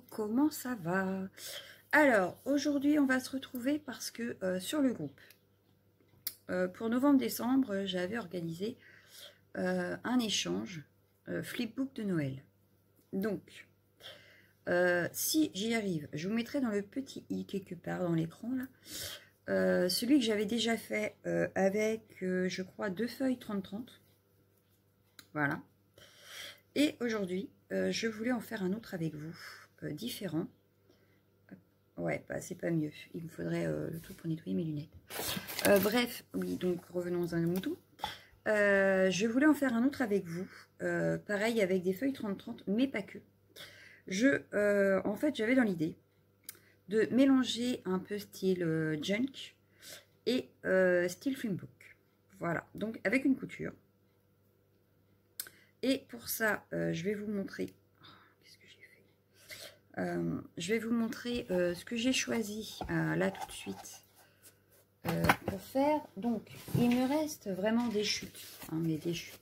Comment ça va? Alors aujourd'hui on va se retrouver parce que sur le groupe pour novembre-décembre j'avais organisé un échange flipbook de Noël. Donc si j'y arrive, je vous mettrai dans le petit i quelque part dans l'écran là celui que j'avais déjà fait avec je crois 2 feuilles 30-30. Voilà. Et aujourd'hui je voulais en faire un autre avec vous. Différent. Ouais, bah, c'est pas mieux. Il me faudrait le truc pour nettoyer mes lunettes. Bref, oui, donc revenons à nos moutons. Je voulais en faire un autre avec vous. Pareil, avec des feuilles 30-30, mais pas que. En fait, j'avais dans l'idée de mélanger un peu style junk et style flipbook. Voilà, donc avec une couture. Et pour ça, je vais vous montrer... je vais vous montrer ce que j'ai choisi là tout de suite pour faire. Donc il me reste vraiment des chutes, hein, mais des chutes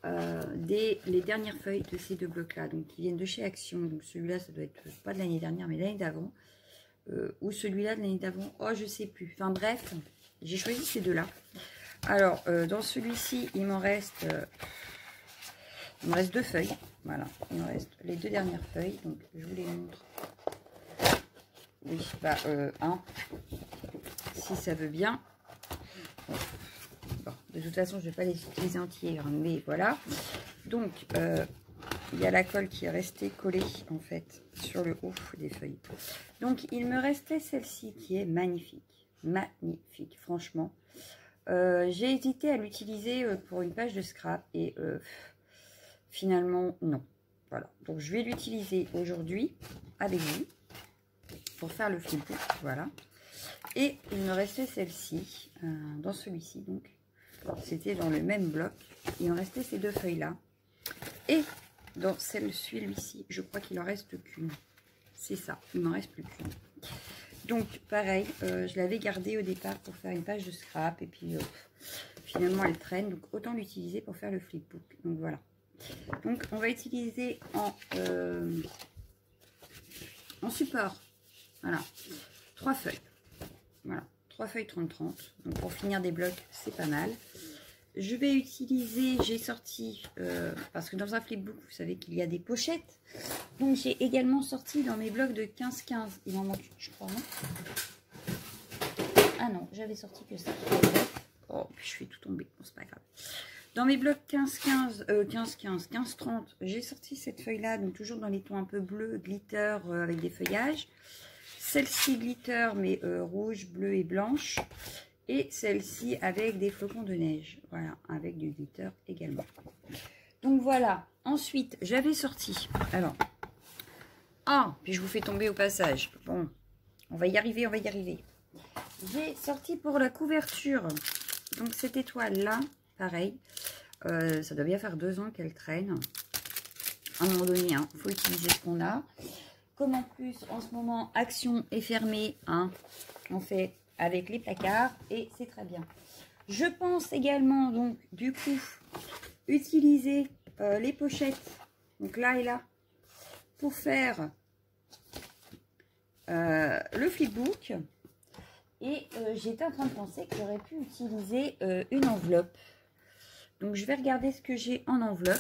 les dernières feuilles de ces deux blocs là, donc qui viennent de chez Action. Donc celui-là ça doit être pas de l'année dernière mais l'année d'avant, ou celui-là de l'année d'avant, oh je sais plus, enfin bref j'ai choisi ces deux là. Alors dans celui-ci il me reste deux feuilles. Voilà, il me reste les deux dernières feuilles, donc je vous les montre. Oui, bah, si ça veut bien. Bon, de toute façon, je ne vais pas les utiliser entiers, hein, mais voilà. Donc, il y a la colle qui est restée collée, en fait, sur le haut des feuilles. Donc, il me restait celle-ci qui est magnifique. Magnifique, franchement. J'ai hésité à l'utiliser pour une page de scrap et... finalement, non. Voilà. Donc, je vais l'utiliser aujourd'hui avec vous pour faire le flipbook. Voilà. Et il me restait celle-ci dans celui-ci. Donc, c'était dans le même bloc. Il me restait ces deux feuilles-là. Et dans celui-ci, je crois qu'il en reste qu'une. C'est ça. Il m'en reste plus qu'une. Donc, pareil, je l'avais gardée au départ pour faire une page de scrap. Et puis, finalement, elle traîne. Donc, autant l'utiliser pour faire le flipbook. Donc, voilà. Donc on va utiliser en support, voilà, 3 feuilles, voilà, 3 feuilles 30-30, donc pour finir des blocs c'est pas mal. Je vais utiliser, j'ai sorti, parce que dans un flipbook vous savez qu'il y a des pochettes, donc j'ai également sorti dans mes blocs de 15-15, il m'en manque je crois, non? Ah non, j'avais sorti que ça. Oh, puis je fais tout tomber, bon c'est pas grave. Dans mes blocs 15-15, 15-15, 15-30, j'ai sorti cette feuille-là, donc toujours dans les tons un peu bleus, glitter avec des feuillages. Celle-ci glitter, mais rouge, bleu et blanche. Et celle-ci avec des flocons de neige. Voilà, avec du glitter également. Donc voilà. Ensuite, j'avais sorti. Alors, puis je vous fais tomber au passage. Bon, on va y arriver, on va y arriver. J'ai sorti pour la couverture, donc cette étoile-là. Pareil, ça doit bien faire 2 ans qu'elle traîne. À un moment donné, il faut utiliser ce qu'on a. Comme en plus, en ce moment, Action est fermée, on fait avec les placards et c'est très bien. Je pense également, donc, du coup, utiliser les pochettes, donc là et là, pour faire le flipbook. Et j'étais en train de penser que j'aurais pu utiliser une enveloppe. Donc, je vais regarder ce que j'ai en enveloppe.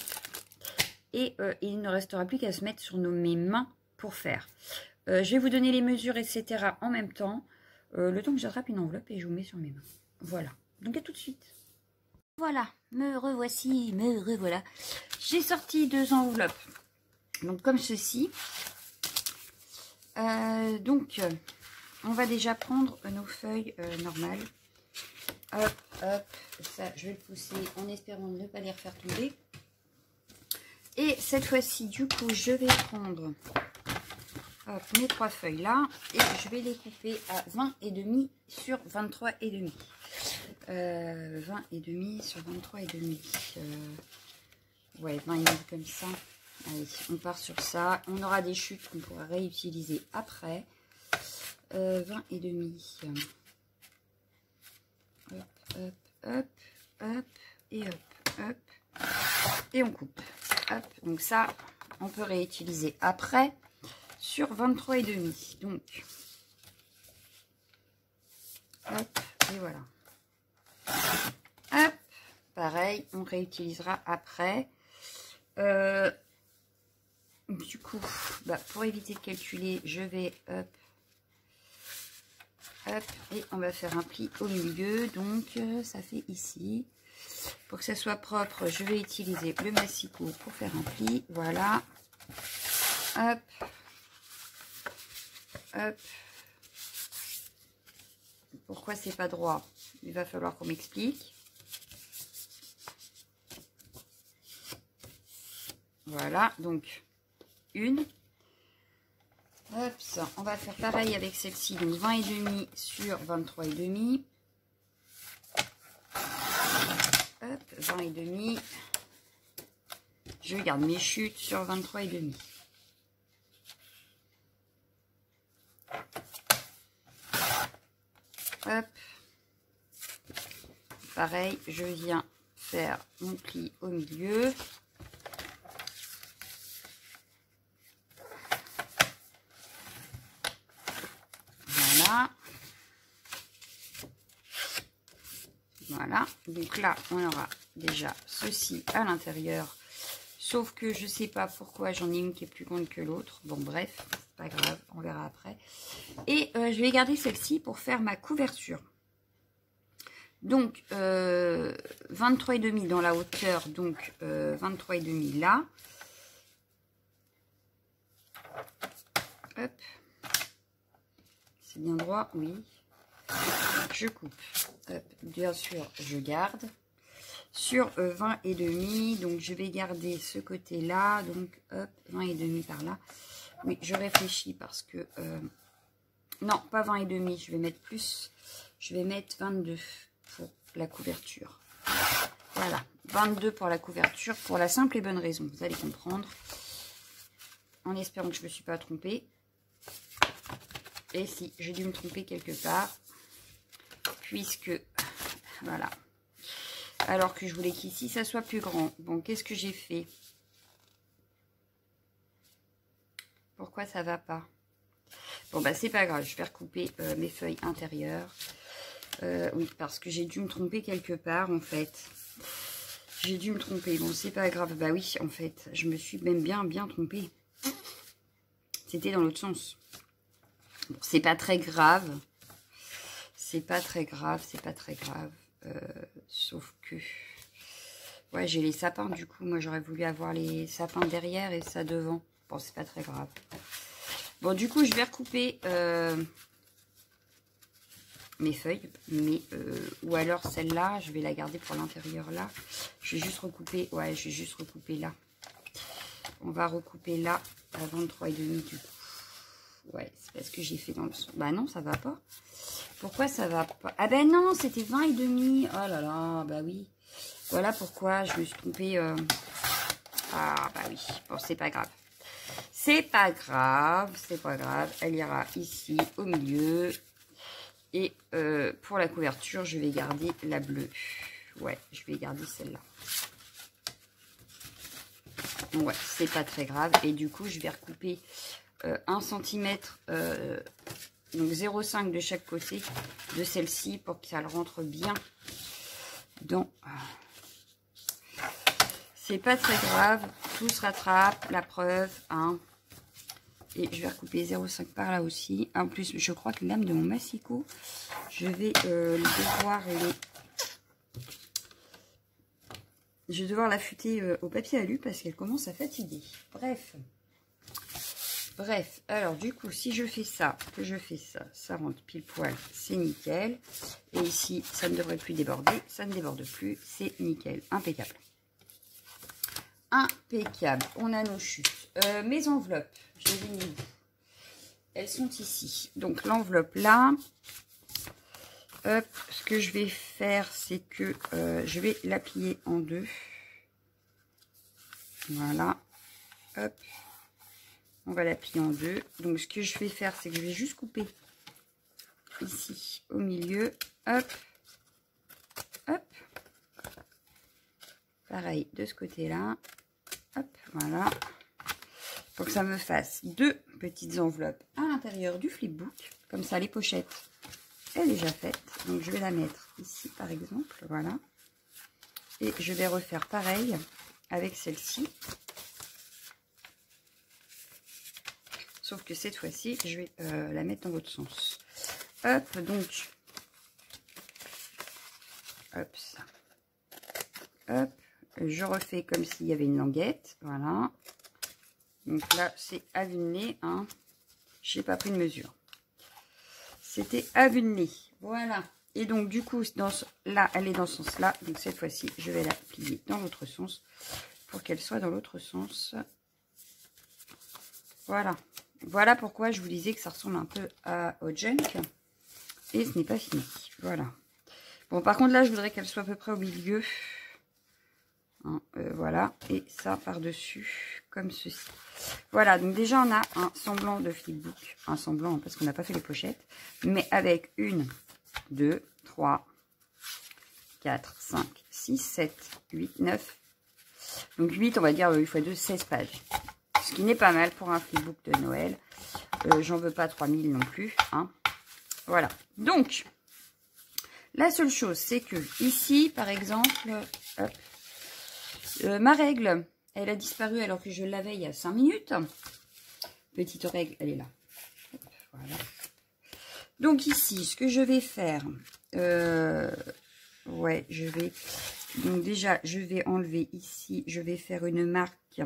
Et il ne restera plus qu'à se mettre sur mes mains pour faire. Je vais vous donner les mesures, etc. en même temps. Le temps que j'attrape une enveloppe et je vous mets sur mes mains. Voilà. Donc, à tout de suite. Voilà. Me revoici, me revoilà. J'ai sorti 2 enveloppes. Donc, comme ceci. On va déjà prendre nos feuilles normales. Hop, hop, ça je vais le pousser en espérant ne pas les refaire tomber. Et cette fois-ci, du coup, je vais prendre mes 3 feuilles là et je vais les couper à 20,5 sur 23,5. 20 et demi sur 23 et demi. Ouais, 20 et demi comme ça. Allez, on part sur ça. On aura des chutes qu'on pourra réutiliser après. 20 et demi. Hop, hop, hop, hop, et hop, hop. Et on coupe. Hop, donc ça, on peut réutiliser après sur 23 et demi. Donc, hop, et voilà. Hop, pareil, on réutilisera après. Du coup, bah, pour éviter de calculer, je vais hop, hop, et on va faire un pli au milieu. Donc, ça fait ici. Pour que ça soit propre, je vais utiliser le massicot pour faire un pli. Voilà. Hop, hop. Pourquoi c'est pas droit? Il va falloir qu'on m'explique. Voilà, donc une. Hop, ça, on va faire pareil avec celle-ci. Donc 20 et demi sur 23 et demi. Hop, 20 et demi. Je garde mes chutes sur 23 et demi. Hop. Pareil, je viens faire mon pli au milieu. Voilà. Voilà. Donc là, on aura déjà ceci à l'intérieur. Sauf que je ne sais pas pourquoi j'en ai une qui est plus grande que l'autre. Bon, bref, c'est pas grave, on verra après. Et je vais garder celle-ci pour faire ma couverture. Donc, 23,5 dans la hauteur, donc 23,5 là. Hop. C'est bien droit, oui. Je coupe. Hop. Bien sûr, je garde. Sur 20,5, donc je vais garder ce côté-là. Donc, hop, 20,5 par là. Oui, je réfléchis parce que... non, pas 20,5, je vais mettre plus. Je vais mettre 22 pour la couverture. Voilà, 22 pour la couverture, pour la simple et bonne raison, vous allez comprendre. En espérant que je ne me suis pas trompée. Et si, j'ai dû me tromper quelque part. Puisque, voilà. Alors que je voulais qu'ici, ça soit plus grand. Bon, qu'est-ce que j'ai fait? Pourquoi ça va pas? Bon, bah, c'est pas grave. Je vais recouper mes feuilles intérieures. Oui, parce que j'ai dû me tromper quelque part, en fait. J'ai dû me tromper. Bon, c'est pas grave. Bah oui, en fait, je me suis même bien trompée. C'était dans l'autre sens. Bon, c'est pas très grave. C'est pas très grave, c'est pas très grave. Sauf que... Ouais, j'ai les sapins, du coup. Moi, j'aurais voulu avoir les sapins derrière et ça devant. Bon, c'est pas très grave. Bon, du coup, je vais recouper mes feuilles. Mais, ou alors celle-là, je vais la garder pour l'intérieur là. Je vais juste recouper... Ouais, je vais juste recouper là. On va recouper là à 23,5 du coup. Ouais, c'est parce que j'ai fait dans le son. Bah non, ça va pas. Pourquoi ça va pas? Ah ben non, c'était 20,5. Oh là là, bah oui. Voilà pourquoi je me suis trompée. Ah bah oui, bon, c'est pas grave. C'est pas grave, c'est pas grave. Elle ira ici, au milieu. Et pour la couverture, je vais garder la bleue. Ouais, je vais garder celle-là. Ouais, c'est pas très grave. Et du coup, je vais recouper 1 cm, donc 0,5 de chaque côté de celle-ci pour que ça le rentre bien dans... C'est pas très grave, tout se rattrape, la preuve, hein. Et je vais recouper 0,5 par là aussi. En plus, je crois que l'âme de mon massicot, je vais devoir les... Je vais devoir l'affûter au papier alu parce qu'elle commence à fatiguer. Bref, alors du coup, si je fais ça, que je fais ça, ça rentre pile poil, c'est nickel. Et ici, ça ne devrait plus déborder, ça ne déborde plus, c'est nickel, impeccable. Impeccable, on a nos chutes. Mes enveloppes, je les ai mis où? Elles sont ici. Donc l'enveloppe là, hop, ce que je vais faire, c'est que je vais la plier en deux. Voilà. Hop. On va la plier en deux. Donc, ce que je vais faire, c'est que je vais juste couper ici, au milieu. Hop. Hop. Pareil, de ce côté-là. Hop, voilà. Pour que ça me fasse deux petites enveloppes à l'intérieur du flipbook. Comme ça, les pochettes, elle est déjà faite. Donc, je vais la mettre ici, par exemple. Voilà. Et je vais refaire pareil avec celle-ci. Sauf que cette fois-ci, je vais la mettre dans l'autre sens. Hop, donc. Hop, ça. Hop. Je refais comme s'il y avait une languette. Voilà. Donc là, c'est à vue de nez. Hein. Je n'ai pas pris de mesure. C'était à vue de nez. Voilà. Et donc, du coup, là, elle est dans ce sens-là. Donc, cette fois-ci, je vais la plier dans l'autre sens pour qu'elle soit dans l'autre sens. Voilà. Voilà pourquoi je vous disais que ça ressemble un peu au junk. Et ce n'est pas fini. Voilà. Bon, par contre, là, je voudrais qu'elle soit à peu près au milieu. Hein, voilà. Et ça par-dessus, comme ceci. Voilà. Donc, déjà, on a un semblant de flipbook. Un semblant, parce qu'on n'a pas fait les pochettes. Mais avec 1, 2, 3, 4, 5, 6, 7, 8, 9. Donc, 8, on va dire 8 x 2, 16 pages. Ce qui n'est pas mal pour un flipbook de Noël. J'en veux pas 3000 non plus. Hein. Voilà. Donc, la seule chose, c'est que ici, par exemple, hop, ma règle, elle a disparu alors que je l'avais il y a 5 minutes. Petite règle, elle est là. Hop, voilà. Donc ici, ce que je vais faire, ouais, je vais, donc déjà, je vais enlever ici, je vais faire une marque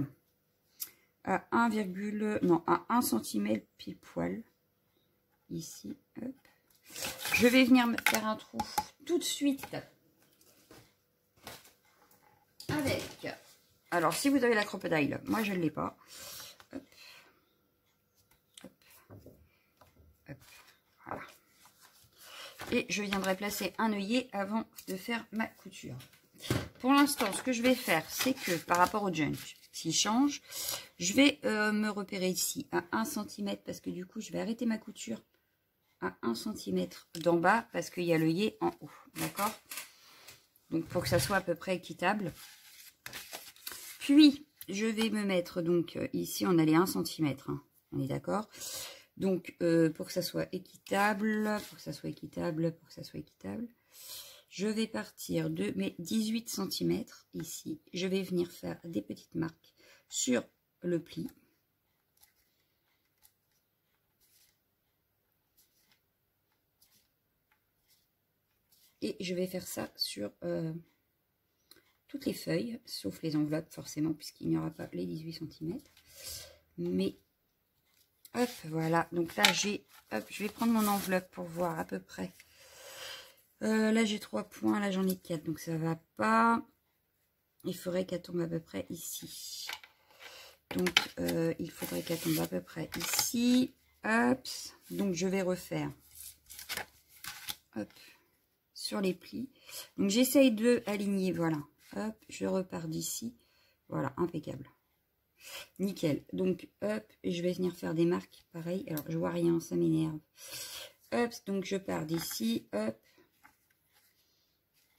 à 1, non, à 1 cm pile poil. Ici, hop. Je vais venir me faire un trou tout de suite avec, alors si vous avez la crocodile, moi je ne l'ai pas. Hop. Hop. Hop. Voilà. Et je viendrai placer un œillet avant de faire ma couture. Pour l'instant, ce que je vais faire, c'est que par rapport au junk, s'il change, je vais me repérer ici à 1 cm parce que du coup, je vais arrêter ma couture à 1 cm d'en bas parce qu'il y a l'œillet en haut. D'accord? Donc, pour que ça soit à peu près équitable. Puis, je vais me mettre, donc, ici, on a les 1 cm. Hein, on est d'accord? Donc, pour que ça soit équitable, je vais partir de mes 18 cm ici. Je vais venir faire des petites marques sur le pli. Et je vais faire ça sur toutes les feuilles, sauf les enveloppes forcément, puisqu'il n'y aura pas les 18 cm. Mais, hop, voilà. Donc là, je vais prendre mon enveloppe pour voir à peu près. Là, j'ai 3 points, là, j'en ai 4, donc ça va pas. Il faudrait qu'elle tombe à peu près ici. Donc, il faudrait qu'elle tombe à peu près ici. Hop. Donc, je vais refaire. Hop. Sur les plis. Donc, j'essaye de aligner. Voilà. Hop. Je repars d'ici. Voilà. Impeccable. Nickel. Donc, hop. Je vais venir faire des marques. Pareil. Alors, je vois rien. Ça m'énerve. Hop. Donc, je pars d'ici. Hop.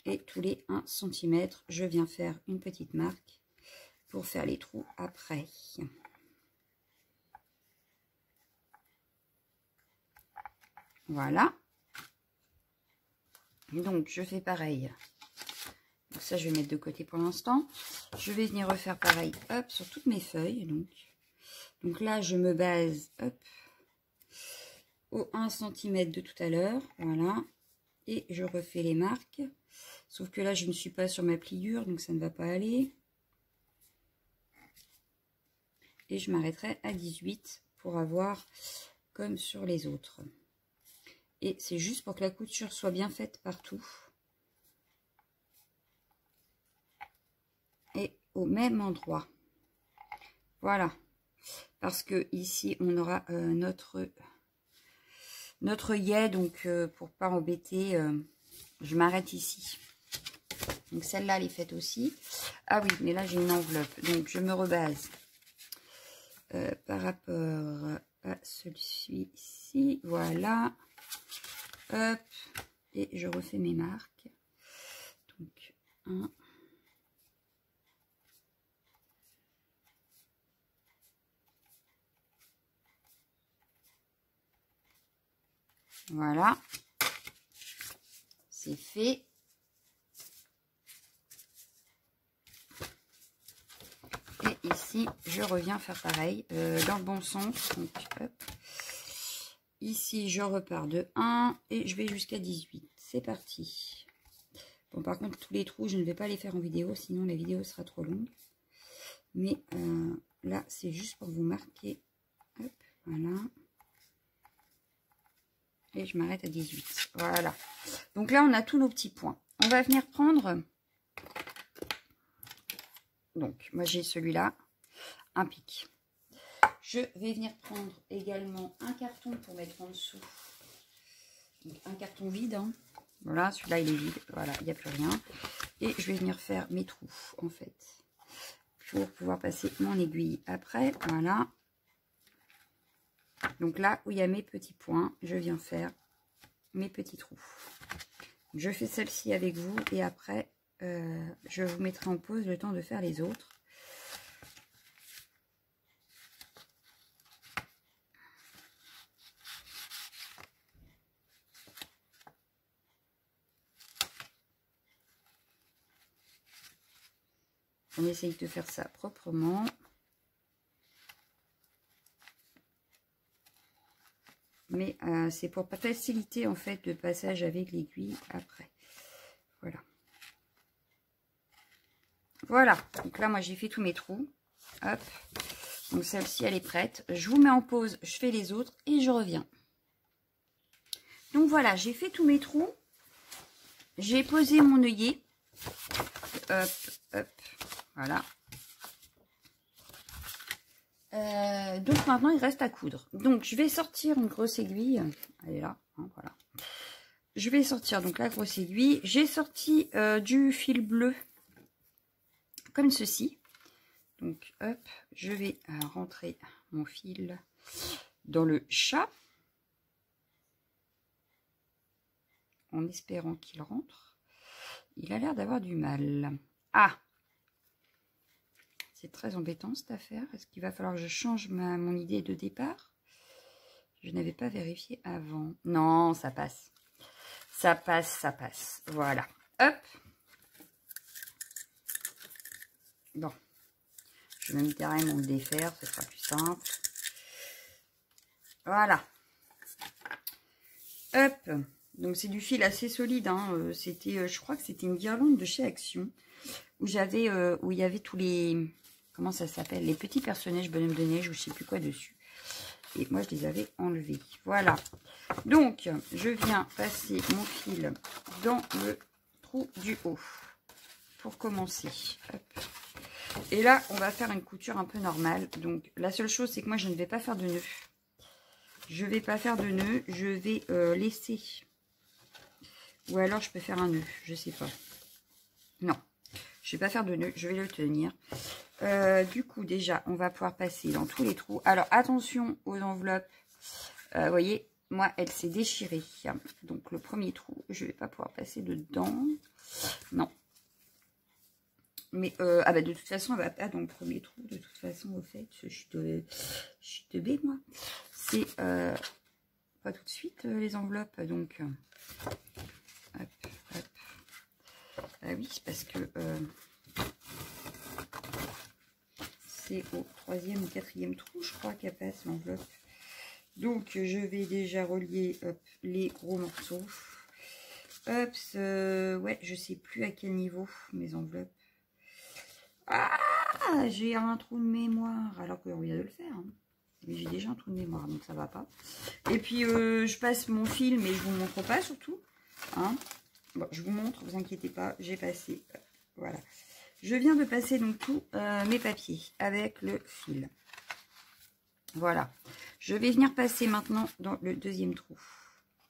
Et tous les 1 cm, je viens faire une petite marque pour faire les trous après. Voilà. Donc, je fais pareil. Donc, ça, je vais mettre de côté pour l'instant. Je vais venir refaire pareil, hop, sur toutes mes feuilles. Donc là, je me base, hop, au 1 cm de tout à l'heure. Voilà. Et je refais les marques. Sauf que là, je ne suis pas sur ma pliure, donc ça ne va pas aller. Et je m'arrêterai à 18 pour avoir comme sur les autres. Et c'est juste pour que la couture soit bien faite partout. Et au même endroit. Voilà. Parce que ici, on aura notre notre œillet, donc pour pas embêter, je m'arrête ici. Donc celle-là, elle est faite aussi. Ah oui, mais là, j'ai une enveloppe. Donc, je me rebase par rapport à celui-ci. Voilà. Hop. Et je refais mes marques. Donc, 1. Voilà. C'est fait. Et ici, je reviens faire pareil, dans le bon sens. Donc, hop. Ici, je repars de 1 et je vais jusqu'à 18. C'est parti. Bon, par contre, tous les trous, je ne vais pas les faire en vidéo, sinon la vidéo sera trop longue. Mais là, c'est juste pour vous marquer. Hop, voilà. Et je m'arrête à 18. Voilà. Donc là, on a tous nos petits points. On va venir prendre... Donc, moi, j'ai celui-là, un pic. Je vais venir prendre également un carton pour mettre en dessous. Donc, un carton vide. Hein. Voilà, celui-là, il est vide. Voilà, il n'y a plus rien. Et je vais venir faire mes trous, en fait, pour pouvoir passer mon aiguille après. Voilà. Donc là où il y a mes petits points, je viens faire mes petits trous. Je fais celle-ci avec vous et après, je vous mettrai en pause le temps de faire les autres. On essaye de faire ça proprement. Mais c'est pour faciliter en fait le passage avec l'aiguille après. Voilà. Voilà. Donc là, moi, j'ai fait tous mes trous. Hop. Donc celle-ci, elle est prête. Je vous mets en pause, je fais les autres et je reviens. Donc voilà, j'ai fait tous mes trous. J'ai posé mon œillet. Hop, hop. Voilà. Donc maintenant, il reste à coudre. Donc, je vais sortir une grosse aiguille. Elle est là, hein, voilà. Je vais sortir donc la grosse aiguille. J'ai sorti du fil bleu, comme ceci. Donc, hop, je vais rentrer mon fil dans le chat. En espérant qu'il rentre. Il a l'air d'avoir du mal. Ah! C'est très embêtant cette affaire. Est-ce qu'il va falloir que je change mon idée de départ? Je n'avais pas vérifié avant. Non, ça passe. Ça passe, ça passe. Voilà. Hop. Bon. Je vais même carrément le défaire. Ce sera plus simple. Voilà. Hop. Donc c'est du fil assez solide. Hein. C'était, je crois que c'était une guirlande de chez Action. Où j'avais, où il y avait tous les... Comment ça s'appelle? Les petits personnages bonhomme de neige ou je sais plus quoi dessus. Et moi, je les avais enlevés. Voilà. Donc, je viens passer mon fil dans le trou du haut. Pour commencer. Hop. Et là, on va faire une couture un peu normale. Donc, la seule chose, c'est que moi, je ne vais pas faire de nœud. Je ne vais pas faire de nœud. Je vais laisser. Ou alors, je peux faire un nœud. Je sais pas. Non. Je ne vais pas faire de nœud. Je vais le tenir. Du coup, déjà, on va pouvoir passer dans tous les trous. Alors, attention aux enveloppes. Vous voyez, moi, elle s'est déchirée. Donc, le premier trou, je ne vais pas pouvoir passer dedans. Non. Mais, ah bah, de toute façon, elle va pas dans le premier trou. De toute façon, au fait, je suis teubée, moi. C'est pas tout de suite, les enveloppes. Donc, hop, hop. Ah oui, c'est parce que... c'est au 3e ou 4e trou, je crois, qu'elle passe l'enveloppe. Donc, je vais déjà relier hop, les gros morceaux. Hop, ouais, je sais plus à quel niveau mes enveloppes. Ah, j'ai un trou de mémoire, alors qu'on vient de le faire. Hein. Mais j'ai déjà un trou de mémoire, donc ça va pas. Et puis, je passe mon fil, mais je vous montre pas surtout. Hein. Bon, je vous montre, vous inquiétez pas, j'ai passé. Voilà. Je viens de passer donc tous mes papiers avec le fil. Voilà. Je vais venir passer maintenant dans le deuxième trou.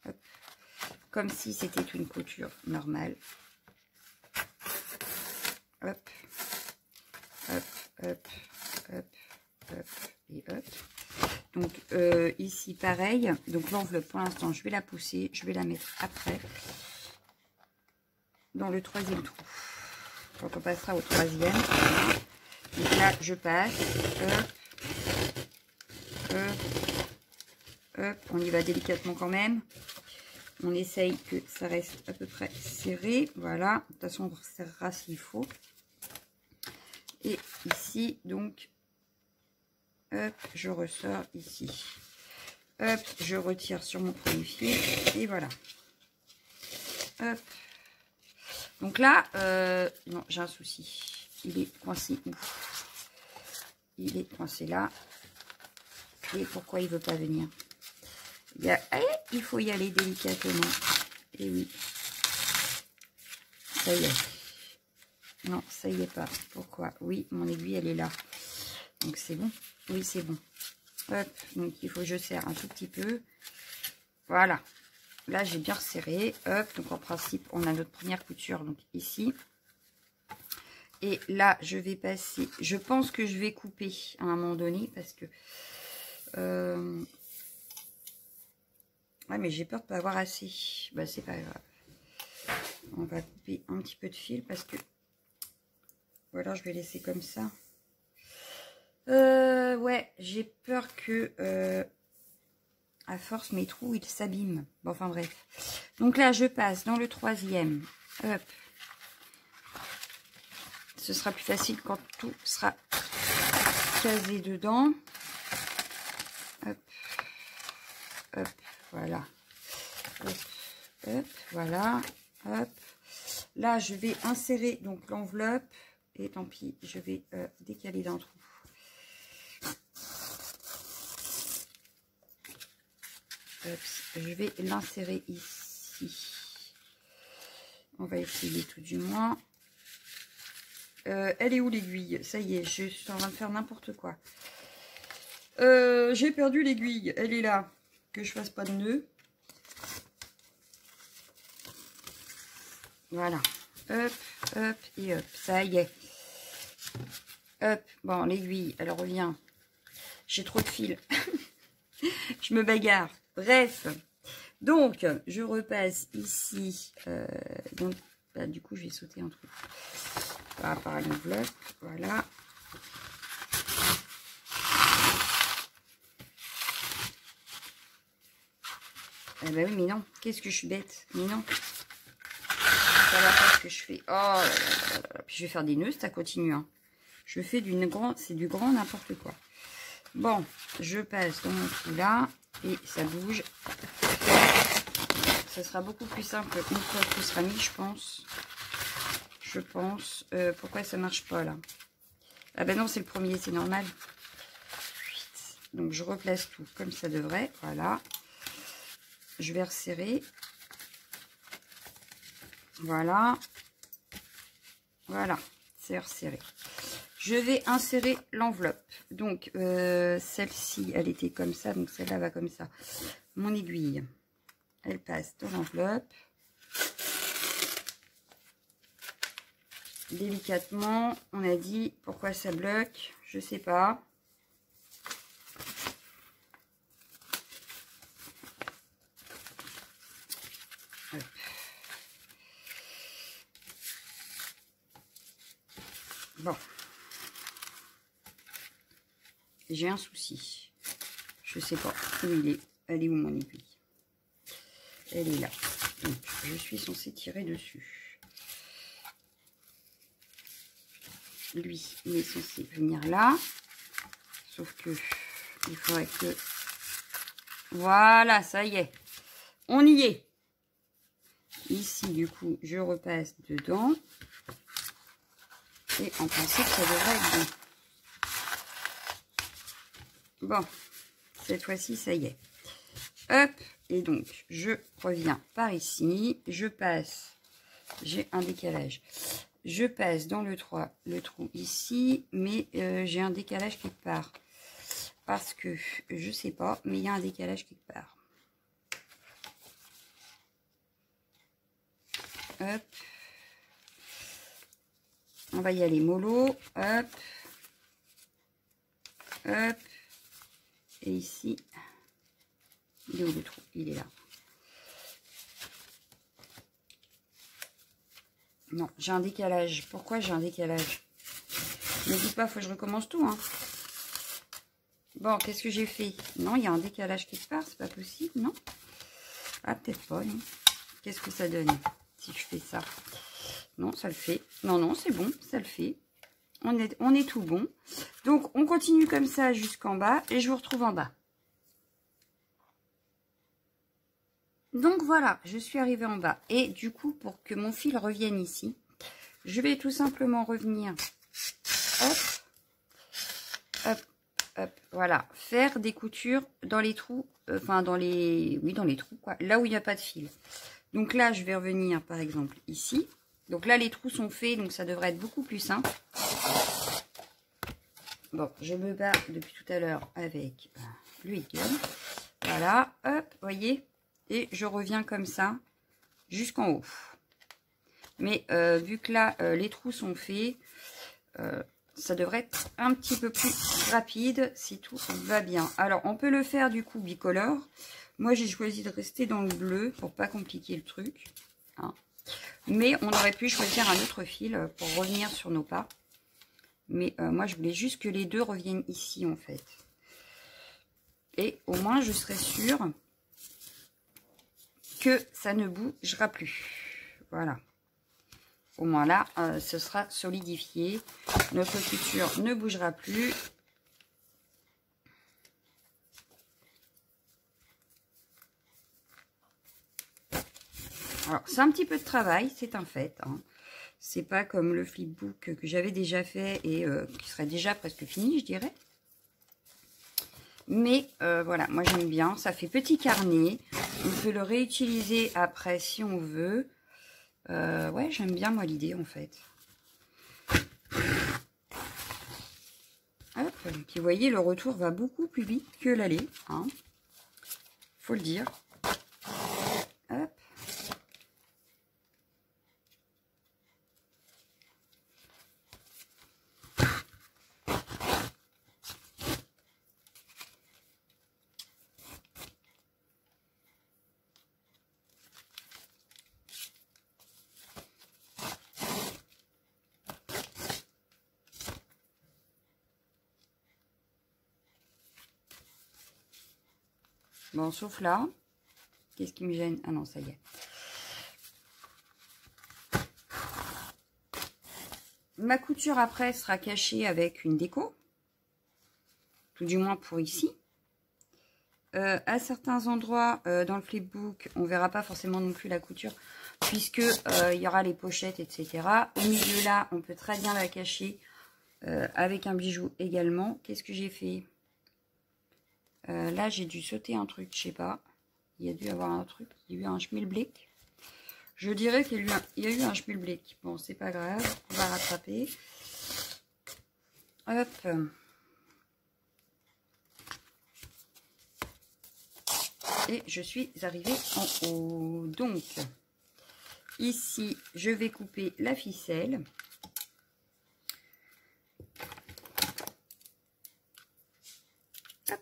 Hop. Comme si c'était une couture normale. Hop, hop, hop, hop, hop, et hop. Donc ici pareil, donc l'enveloppe pour l'instant je vais la pousser, je vais la mettre après dans le troisième trou. Quand on passera au troisième, donc là je passe, hop, hop, hop, on y va délicatement quand même. On essaye que ça reste à peu près serré, voilà. De toute façon on resserrera s'il faut. Et ici donc, hop, je ressors ici. Hop, je retire sur mon premier fil et voilà. Hop. Donc là, non, j'ai un souci. Il est coincé où? Il est coincé là. Et pourquoi il veut pas venir? Il faut y aller délicatement. Et oui. Ça y est. Non, ça y est pas. Pourquoi? Oui, mon aiguille, elle est là. Donc c'est bon. Oui, c'est bon. Hop, donc il faut que je serre un tout petit peu. Voilà. Là, j'ai bien resserré. Hop, donc en principe, on a notre première couture, donc ici. Et là, je vais passer... Je pense que je vais couper à un moment donné, parce que... Ouais, mais j'ai peur de ne pas avoir assez. Bah, c'est pas grave. On va couper un petit peu de fil, parce que... Ou alors, je vais laisser comme ça. Ouais, j'ai peur que... à force, mes trous, ils s'abîment. Bon, enfin bref. Donc là, je passe dans le troisième. Hop. Ce sera plus facile quand tout sera casé dedans. Hop. Hop. Voilà. Hop. Hop. Voilà. Hop. Là, je vais insérer donc l'enveloppe. Et tant pis, je vais décaler d'un trou. Hop, je vais l'insérer ici. On va essayer tout du moins. Elle est où l'aiguille? Ça y est, je suis en train de faire n'importe quoi. J'ai perdu l'aiguille. Elle est là. Que je fasse pas de nœud. Voilà. Hop, hop et hop. Ça y est. Hop. Bon, l'aiguille, elle revient. J'ai trop de fil. Je me bagarre. Bref. Donc, je repasse ici. Donc, bah, du coup, je vais sauter un truc. Par rapport à l'enveloppe. Voilà. Eh ben oui, mais non. Qu'est-ce que je suis bête. Mais non. Ça va pas ce que je fais. Oh là là là là. Puis je vais faire des nœuds, ça continue. Hein. Je fais c'est du grand n'importe quoi. Bon, je passe dans mon trou là. Et ça bouge. Ça sera beaucoup plus simple une fois que tout sera mis, je pense. Je pense. Pourquoi ça marche pas là? Ah ben non, c'est le premier, c'est normal. Donc je replace tout comme ça devrait. Voilà. Je vais resserrer. Voilà. Voilà. C'est resserré. Je vais insérer l'enveloppe. Donc celle-ci, elle était comme ça. Donc celle-là va comme ça. Mon aiguille, elle passe dans l'enveloppe. Délicatement, on a dit pourquoi ça bloque, je sais pas. Hop. Bon, j'ai un souci. Je sais pas où il est. Elle est où mon aiguille? Elle est là. Donc, je suis censée tirer dessus. Lui, il est censé venir là. Sauf que il faudrait que... Voilà, ça y est. On y est. Ici, du coup, je repasse dedans. Et en principe, ça devrait être bon. Bon, cette fois-ci, ça y est. Hop, et donc, je reviens par ici. Je passe. J'ai un décalage. Je passe dans le trou ici, mais j'ai un décalage quelque part. Parce que, je sais pas, mais il y a un décalage quelque part. Hop. On va y aller mollo. Hop. Hop. Et ici, il est où le trou? Il est là. Non, j'ai un décalage. Pourquoi j'ai un décalage? Ne dites pas, faut que je recommence tout, hein. Bon, qu'est-ce que j'ai fait? Non, il y a un décalage quelque part, c'est pas possible, non? Ah, peut-être pas, non. Qu'est-ce que ça donne si je fais ça? Non, ça le fait. Non, non, c'est bon, ça le fait. On est tout bon. Donc, on continue comme ça jusqu'en bas et je vous retrouve en bas. Donc, voilà, je suis arrivée en bas. Et du coup, pour que mon fil revienne ici, je vais tout simplement revenir. Hop, hop, hop, voilà. Faire des coutures dans les trous, enfin, dans les trous, quoi. Là où il n'y a pas de fil. Donc là, je vais revenir, par exemple, ici. Donc là, les trous sont faits, donc ça devrait être beaucoup plus simple. Bon, je me bats depuis tout à l'heure avec le Eagle. Voilà, hop, voyez. Et je reviens comme ça jusqu'en haut. Mais vu que là, les trous sont faits, ça devrait être un petit peu plus rapide si tout va bien. Alors, on peut le faire du coup bicolore. Moi, j'ai choisi de rester dans le bleu pour pas compliquer le truc. Hein. Mais on aurait pu choisir un autre fil pour revenir sur nos pas. Mais moi, je voulais juste que les deux reviennent ici, en fait. Et au moins, je serai sûre que ça ne bougera plus. Voilà. Au moins là, ce sera solidifié. Notre couture ne bougera plus. Alors, c'est un petit peu de travail, c'est un fait. Hein. C'est pas comme le flipbook que j'avais déjà fait et qui serait déjà presque fini, je dirais. Mais voilà, moi j'aime bien. Ça fait petit carnet. On peut le réutiliser après si on veut. Ouais, j'aime bien moi l'idée en fait. Hop, puis vous voyez, le retour va beaucoup plus vite que l'aller. Hein. Faut le dire. Hop. Bon, sauf là. Qu'est-ce qui me gêne? Ah non, ça y est. Ma couture après sera cachée avec une déco. Tout du moins pour ici. À certains endroits dans le flipbook, on verra pas forcément non plus la couture. Puisque il y aura les pochettes, etc. Au milieu là, on peut très bien la cacher avec un bijou également. Qu'est-ce que j'ai fait? Là, j'ai dû sauter un truc, je sais pas. Il y a dû avoir un truc. Il y a eu un schmilblick. Je dirais qu'il y a eu un schmilblick. Bon, c'est pas grave. On va rattraper. Hop. Et je suis arrivée en haut. Donc, ici, je vais couper la ficelle. Hop.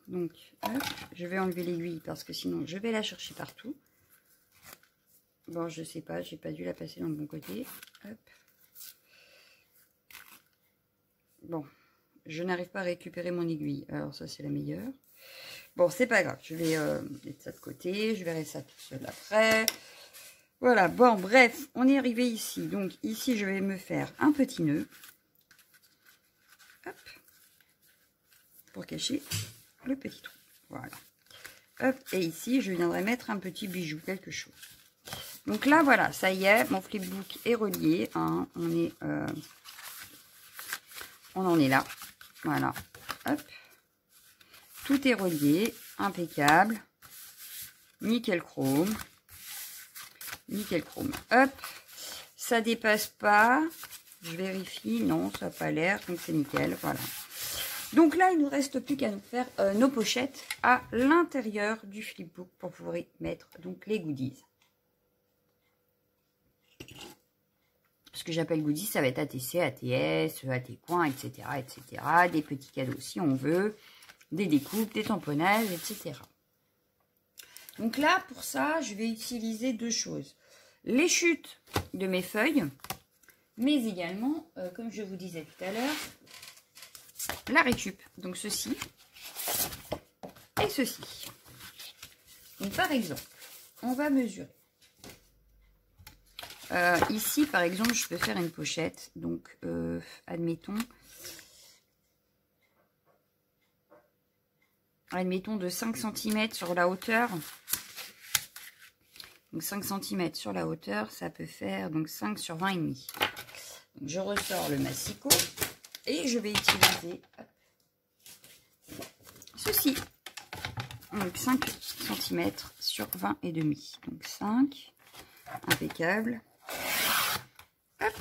Donc, hop, je vais enlever l'aiguille parce que sinon, je vais la chercher partout. Bon, je sais pas, j'ai pas dû la passer dans le bon côté. Hop. Bon, je n'arrive pas à récupérer mon aiguille. Alors ça, c'est la meilleure. Bon, c'est pas grave. Je vais mettre ça de côté. Je verrai ça tout seul après. Voilà, bon, bref, on est arrivé ici. Donc, ici, je vais me faire un petit nœud. Hop. Pour cacher le petit trou. Voilà. Hop, et ici, je viendrai mettre un petit bijou, quelque chose. Donc là, voilà, ça y est, mon flipbook est relié. Hein, on en est là. Voilà. Hop. Tout est relié. Impeccable. Nickel chrome. Nickel chrome. Hop. Ça dépasse pas. Je vérifie. Non, ça n'a pas l'air. Donc c'est nickel. Voilà. Donc là, il ne nous reste plus qu'à nous faire nos pochettes à l'intérieur du flipbook pour pouvoir y mettre donc les goodies. Ce que j'appelle goodies, ça va être ATC, ATS, AT coins, etc., etc. Des petits cadeaux si on veut, des découpes, des tamponnages, etc. Donc là, pour ça, je vais utiliser deux choses. Les chutes de mes feuilles, mais également, comme je vous disais tout à l'heure, la récup. Donc ceci et ceci. Donc par exemple, on va mesurer. Ici, par exemple, je peux faire une pochette. Donc, admettons de 5 cm sur la hauteur. Donc 5 cm sur la hauteur, ça peut faire donc 5 sur 20,5. Donc, je ressors le massicot et je vais utiliser ceci. Donc 5 cm sur 20,5. Donc 5, impeccable. Hop.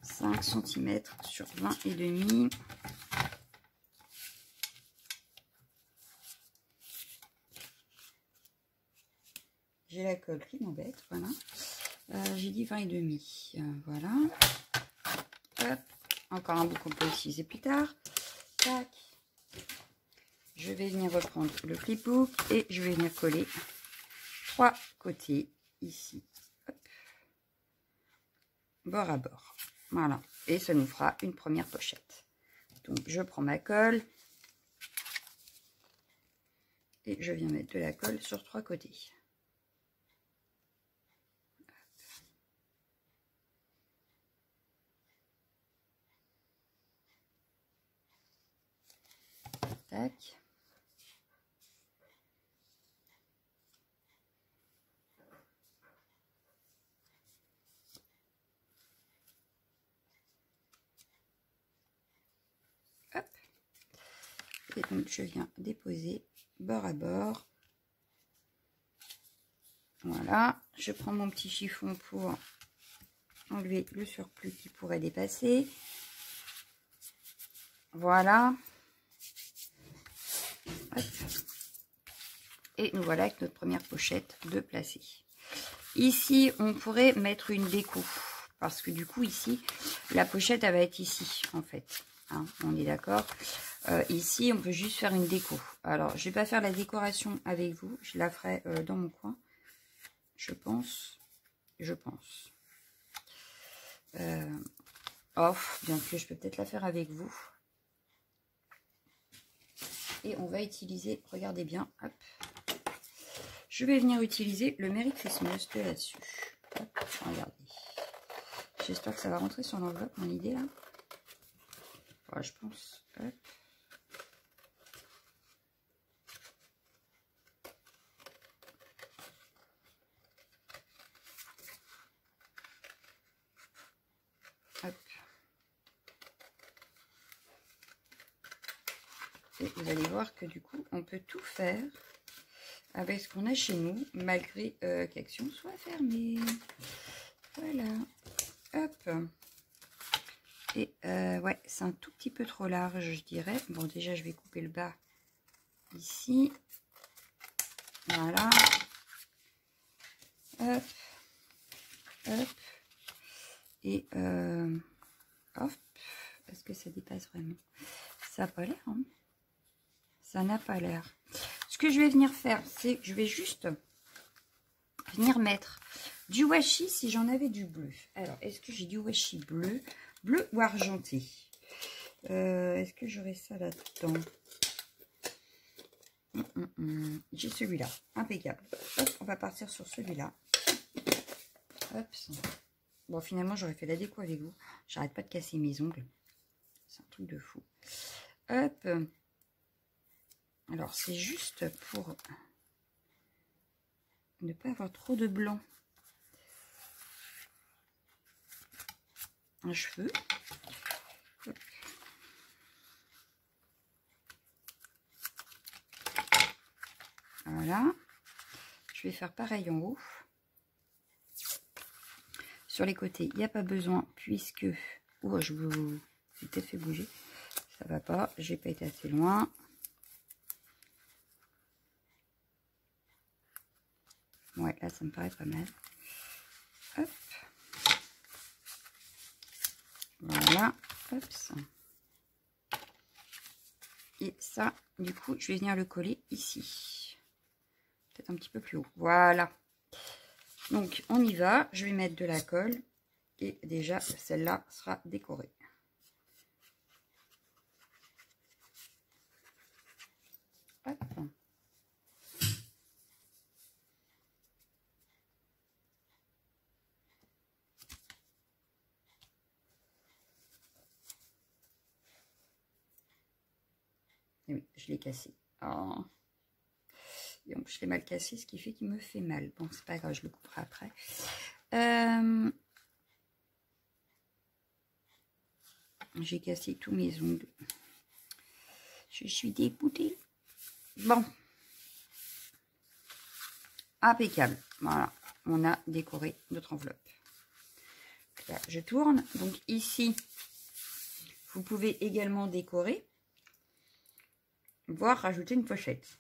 5 cm sur 20,5. J'ai la colle qui m'embête, voilà. J'ai dit 20,5. Voilà. Hop. Encore un bout qu'on peut utiliser plus tard. Tac. Je vais venir reprendre le flipbook et je vais venir coller 3 côtés ici. Hop. Bord à bord. Voilà. Et ça nous fera une première pochette. Donc je prends ma colle. Et je viens mettre de la colle sur 3 côtés. Tac. Hop. Et donc je viens déposer bord à bord. Voilà. Je prends mon petit chiffon pour enlever le surplus qui pourrait dépasser. Voilà. Hop. Et nous voilà avec notre première pochette de placée. Ici, on pourrait mettre une déco. Parce que du coup, ici, la pochette, elle va être ici, en fait. Hein, on est d'accord. Ici, on peut juste faire une déco. Alors, je ne vais pas faire la décoration avec vous. Je la ferai dans mon coin. Je pense. Off, bien que je peux peut-être la faire avec vous. Et on va utiliser, regardez bien, hop. Je vais venir utiliser le Merry Christmas de là-dessus. Regardez. J'espère que ça va rentrer sur l'enveloppe, mon idée là. Ouais, je pense. Hop. Hop. Et vous allez voir que du coup, on peut tout faire avec ce qu'on a chez nous, malgré qu'Action soit fermée. Voilà. Hop. Et ouais, c'est un tout petit peu trop large, je dirais. Bon, déjà, je vais couper le bas ici. Voilà. Hop. Hop. Et hop. Est-ce que ça dépasse vraiment? Ça n'a pas l'air, hein? Ça n'a pas l'air. Ce que je vais venir faire, c'est que je vais juste venir mettre du washi si j'en avais du bleu. Alors, est-ce que j'ai du washi bleu? Bleu ou argenté? Est-ce que j'aurai ça là-dedans? J'ai celui-là. Impeccable. Hop, on va partir sur celui-là. Hop. Bon, finalement, j'aurais fait la déco avec vous. J'arrête pas de casser mes ongles. C'est un truc de fou. Hop. Alors, c'est juste pour ne pas avoir trop de blanc. Un cheveu. Hop. Voilà. Je vais faire pareil en haut. Sur les côtés, il n'y a pas besoin puisque... Oh, je vous ai peut-être fait bouger. Ça va pas. J'ai pas été assez loin. Ouais, là, ça me paraît pas mal. Hop. Voilà. Hop. Et ça, du coup, je vais venir le coller ici. Peut-être un petit peu plus haut. Voilà. Donc, on y va. Je vais mettre de la colle. Et déjà, celle-là sera décorée. Hop. Et oui, je l'ai cassé. Oh. Et donc, je l'ai mal cassé, ce qui fait qu'il me fait mal. Bon, c'est pas grave, je le couperai après. J'ai cassé tous mes ongles. Je suis dégoûtée. Bon. Impeccable. Voilà. On a décoré notre enveloppe. Là, je tourne. Donc ici, vous pouvez également décorer, voire rajouter une pochette.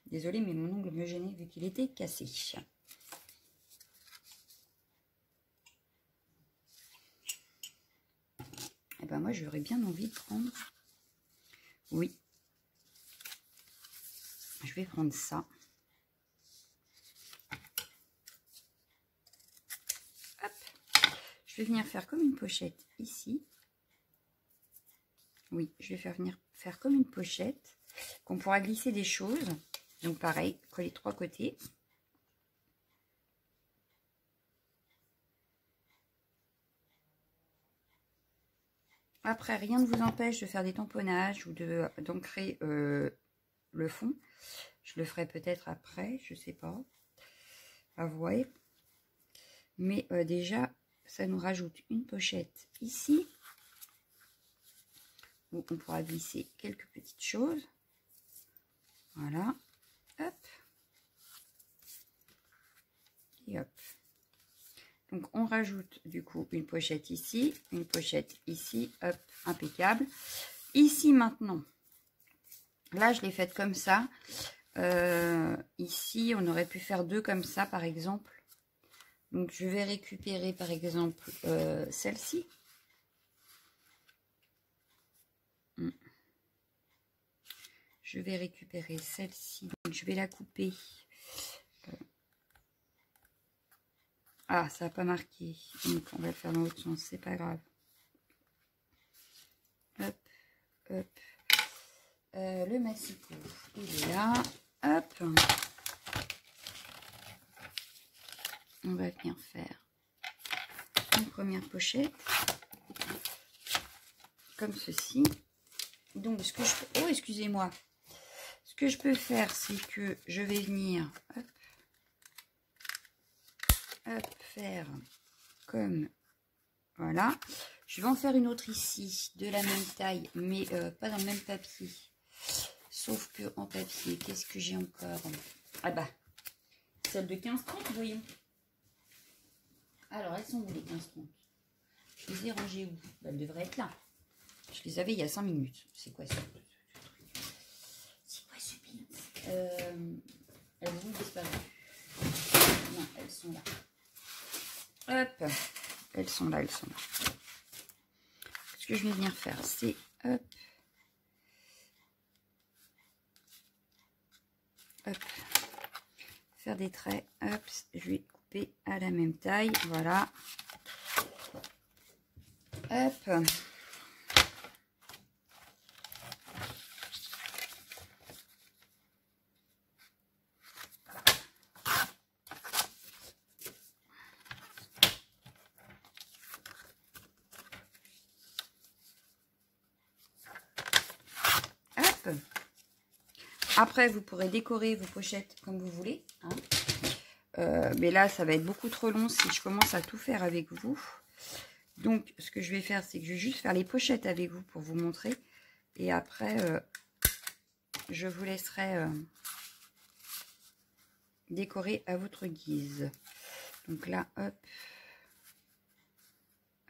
Désolée, mais mon ongle me gênait vu qu'il était cassé. Et ben moi, j'aurais bien envie de prendre... Oui. Je vais prendre ça. Hop. Je vais venir faire comme une pochette ici. Oui, je vais faire comme une pochette qu'on pourra glisser des choses. Donc pareil, coller 3 côtés. Après, rien ne vous empêche de faire des tamponnages ou d'ancrer le fond. Je le ferai peut-être après, je sais pas. À voir. Mais déjà, ça nous rajoute une pochette ici. Où on pourra glisser quelques petites choses. Voilà. Hop. Et hop. Donc, on rajoute du coup une pochette ici, une pochette ici. Hop, impeccable. Ici, maintenant, là, je l'ai faite comme ça. Ici, on aurait pu faire 2 comme ça, par exemple. Donc, je vais récupérer, par exemple, celle-ci. Je vais récupérer celle-ci. Donc, je vais la couper. Ah, ça n'a pas marqué. Donc, on va le faire dans l'autre sens. C'est pas grave. Hop, hop. Le massicot, il est là. Hop. On va venir faire une première pochette. Comme ceci. Donc, ce que je peux... Oh, excusez-moi. Ce que je peux faire, c'est que je vais venir... Hop, hop, faire comme... Voilà. Je vais en faire une autre ici, de la même taille, mais pas dans le même papier. Sauf que en papier, qu'est-ce que j'ai encore? Ah bah, celle de 15-30, voyons. Alors, elles sont où les 15-30? Je les ai rangées où? Bah, elles devraient être là. Je les avais il y a 5 minutes. C'est quoi ça? C'est quoi ce pin? Elles ont disparu. Non, elles sont là. Hop, elles sont là, elles sont là. Ce que je vais venir faire, c'est hop, hop, faire des traits. Hop, je vais couper à la même taille. Voilà. Hop. Après, vous pourrez décorer vos pochettes comme vous voulez. Hein. Mais là, ça va être beaucoup trop long si je commence à tout faire avec vous. Donc, ce que je vais faire, c'est que je vais juste faire les pochettes avec vous pour vous montrer. Et après, je vous laisserai décorer à votre guise. Donc là, hop.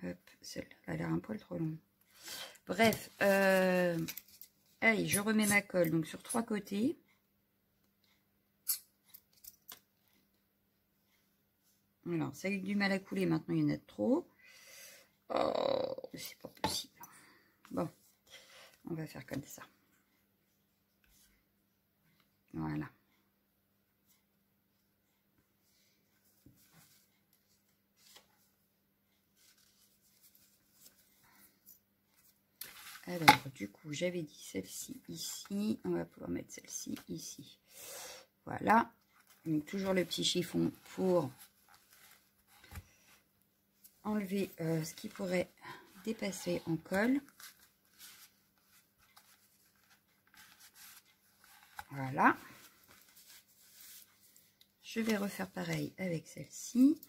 Hop, celle-là, elle a l'air un poil trop longue. Bref, allez, je remets ma colle donc sur 3 côtés. Alors, ça a eu du mal à couler, maintenant il y en a trop. Oh, c'est pas possible. Bon, on va faire comme ça. Voilà. Alors, du coup, j'avais dit celle-ci ici. On va pouvoir mettre celle-ci ici. Voilà. Donc, toujours le petit chiffon pour enlever ce qui pourrait dépasser en colle. Voilà. Je vais refaire pareil avec celle-ci.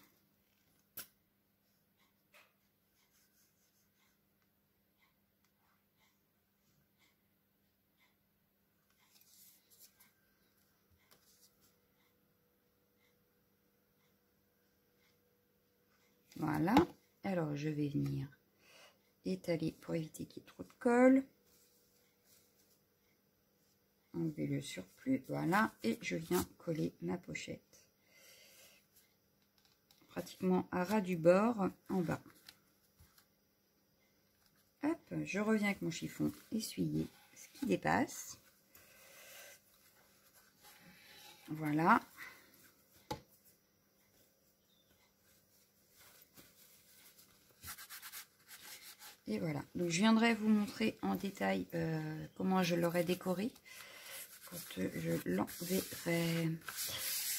Voilà. Alors, je vais venir étaler pour éviter qu'il y ait trop de colle. Enlever le surplus. Voilà. Et je viens coller ma pochette. Pratiquement à ras du bord en bas. Hop, je reviens avec mon chiffon essuyer ce qui dépasse. Voilà. Et voilà. Donc je viendrai vous montrer en détail comment je l'aurai décoré quand je l'enverrai.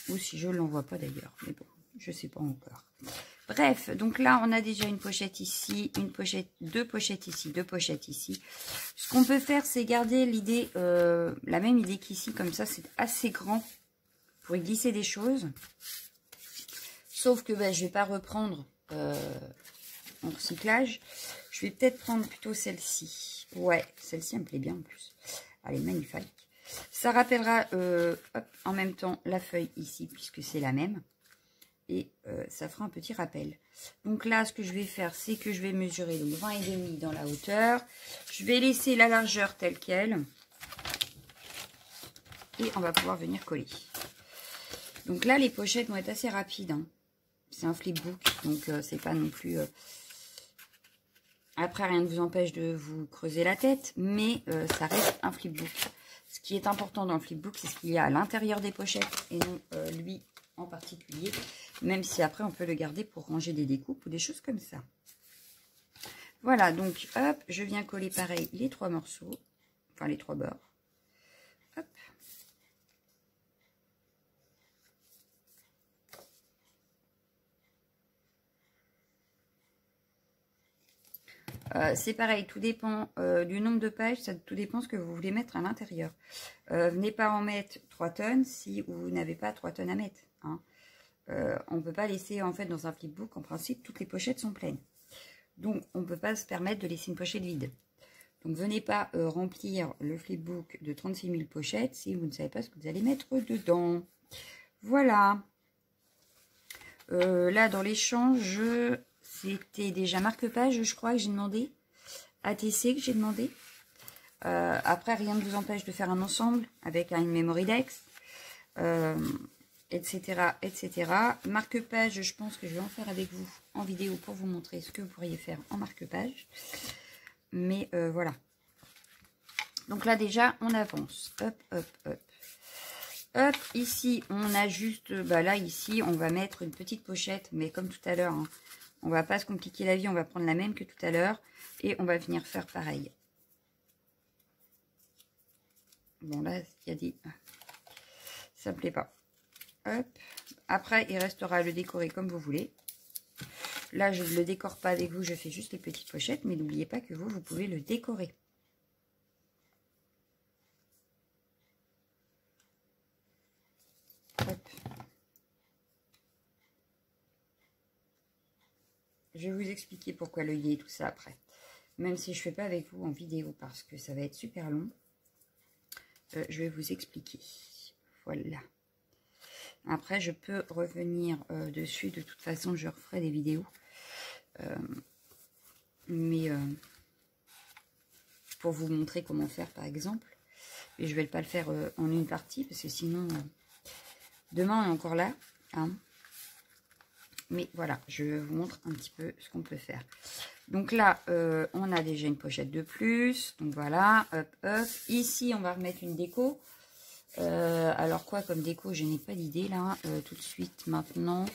Ou si je ne l'envoie pas d'ailleurs. Mais bon, je ne sais pas encore. Bref, donc là, on a déjà une pochette ici, une pochette, deux pochettes ici, deux pochettes ici. Ce qu'on peut faire, c'est garder l'idée, la même idée qu'ici, comme ça, c'est assez grand pour y glisser des choses. Sauf que ben, je ne vais pas reprendre en recyclage. Je vais peut-être prendre plutôt celle-ci. Ouais, celle-ci, elle me plaît bien en plus. Elle est magnifique. Ça rappellera hop, en même temps la feuille ici, puisque c'est la même. Et ça fera un petit rappel. Donc là, ce que je vais faire, c'est que je vais mesurer donc 20,5 dans la hauteur. Je vais laisser la largeur telle qu'elle. Et on va pouvoir venir coller. Donc là, les pochettes vont être assez rapides. Hein. C'est un flipbook, donc c'est pas non plus... Après, rien ne vous empêche de vous creuser la tête, mais ça reste un flipbook. Ce qui est important dans le flipbook, c'est ce qu'il y a à l'intérieur des pochettes et non lui en particulier. Même si après, on peut le garder pour ranger des découpes ou des choses comme ça. Voilà, donc hop, je viens coller pareil les trois morceaux, enfin les trois bords. Hop. C'est pareil, tout dépend du nombre de pages, ça tout dépend ce que vous voulez mettre à l'intérieur. Venez pas en mettre 3 tonnes si vous n'avez pas 3 tonnes à mettre. Hein. On ne peut pas laisser, en fait, dans un flipbook, en principe, toutes les pochettes sont pleines. Donc, on ne peut pas se permettre de laisser une pochette vide. Donc, venez pas remplir le flipbook de 36 000 pochettes si vous ne savez pas ce que vous allez mettre dedans. Voilà. Là, dans l'échange, c'était déjà marque-page, je crois, que j'ai demandé. ATC, que j'ai demandé. Après, rien ne vous empêche de faire un ensemble avec une memory dex. Etc., etc. Marque-page, je pense que je vais en faire avec vous en vidéo pour vous montrer ce que vous pourriez faire en marque-page. Mais voilà. Donc là, déjà, on avance. Hop, hop, hop. Hop, ici, on a juste... Bah là, ici, on va mettre une petite pochette, mais comme tout à l'heure, hein, on va pas se compliquer la vie, on va prendre la même que tout à l'heure. Et on va venir faire pareil. Bon, là, il y a des... Ça me plaît pas. Hop. Après, il restera à le décorer comme vous voulez. Là, je ne le décore pas avec vous, je fais juste les petites pochettes. Mais n'oubliez pas que vous pouvez le décorer. Hop. Je vais vous expliquer pourquoi l'œillet et tout ça après. Même si je ne fais pas avec vous en vidéo parce que ça va être super long. Je vais vous expliquer. Voilà. Après, je peux revenir dessus. De toute façon, je referai des vidéos. Mais pour vous montrer comment faire, par exemple. Et je ne vais pas le faire en une partie, parce que sinon, demain, on est encore là. Hein. Mais voilà, je vous montre un petit peu ce qu'on peut faire. Donc là, on a déjà une pochette de plus. Donc voilà, hop, hop. Ici, on va remettre une déco. Alors quoi comme déco? Je n'ai pas d'idée là, tout de suite, maintenant.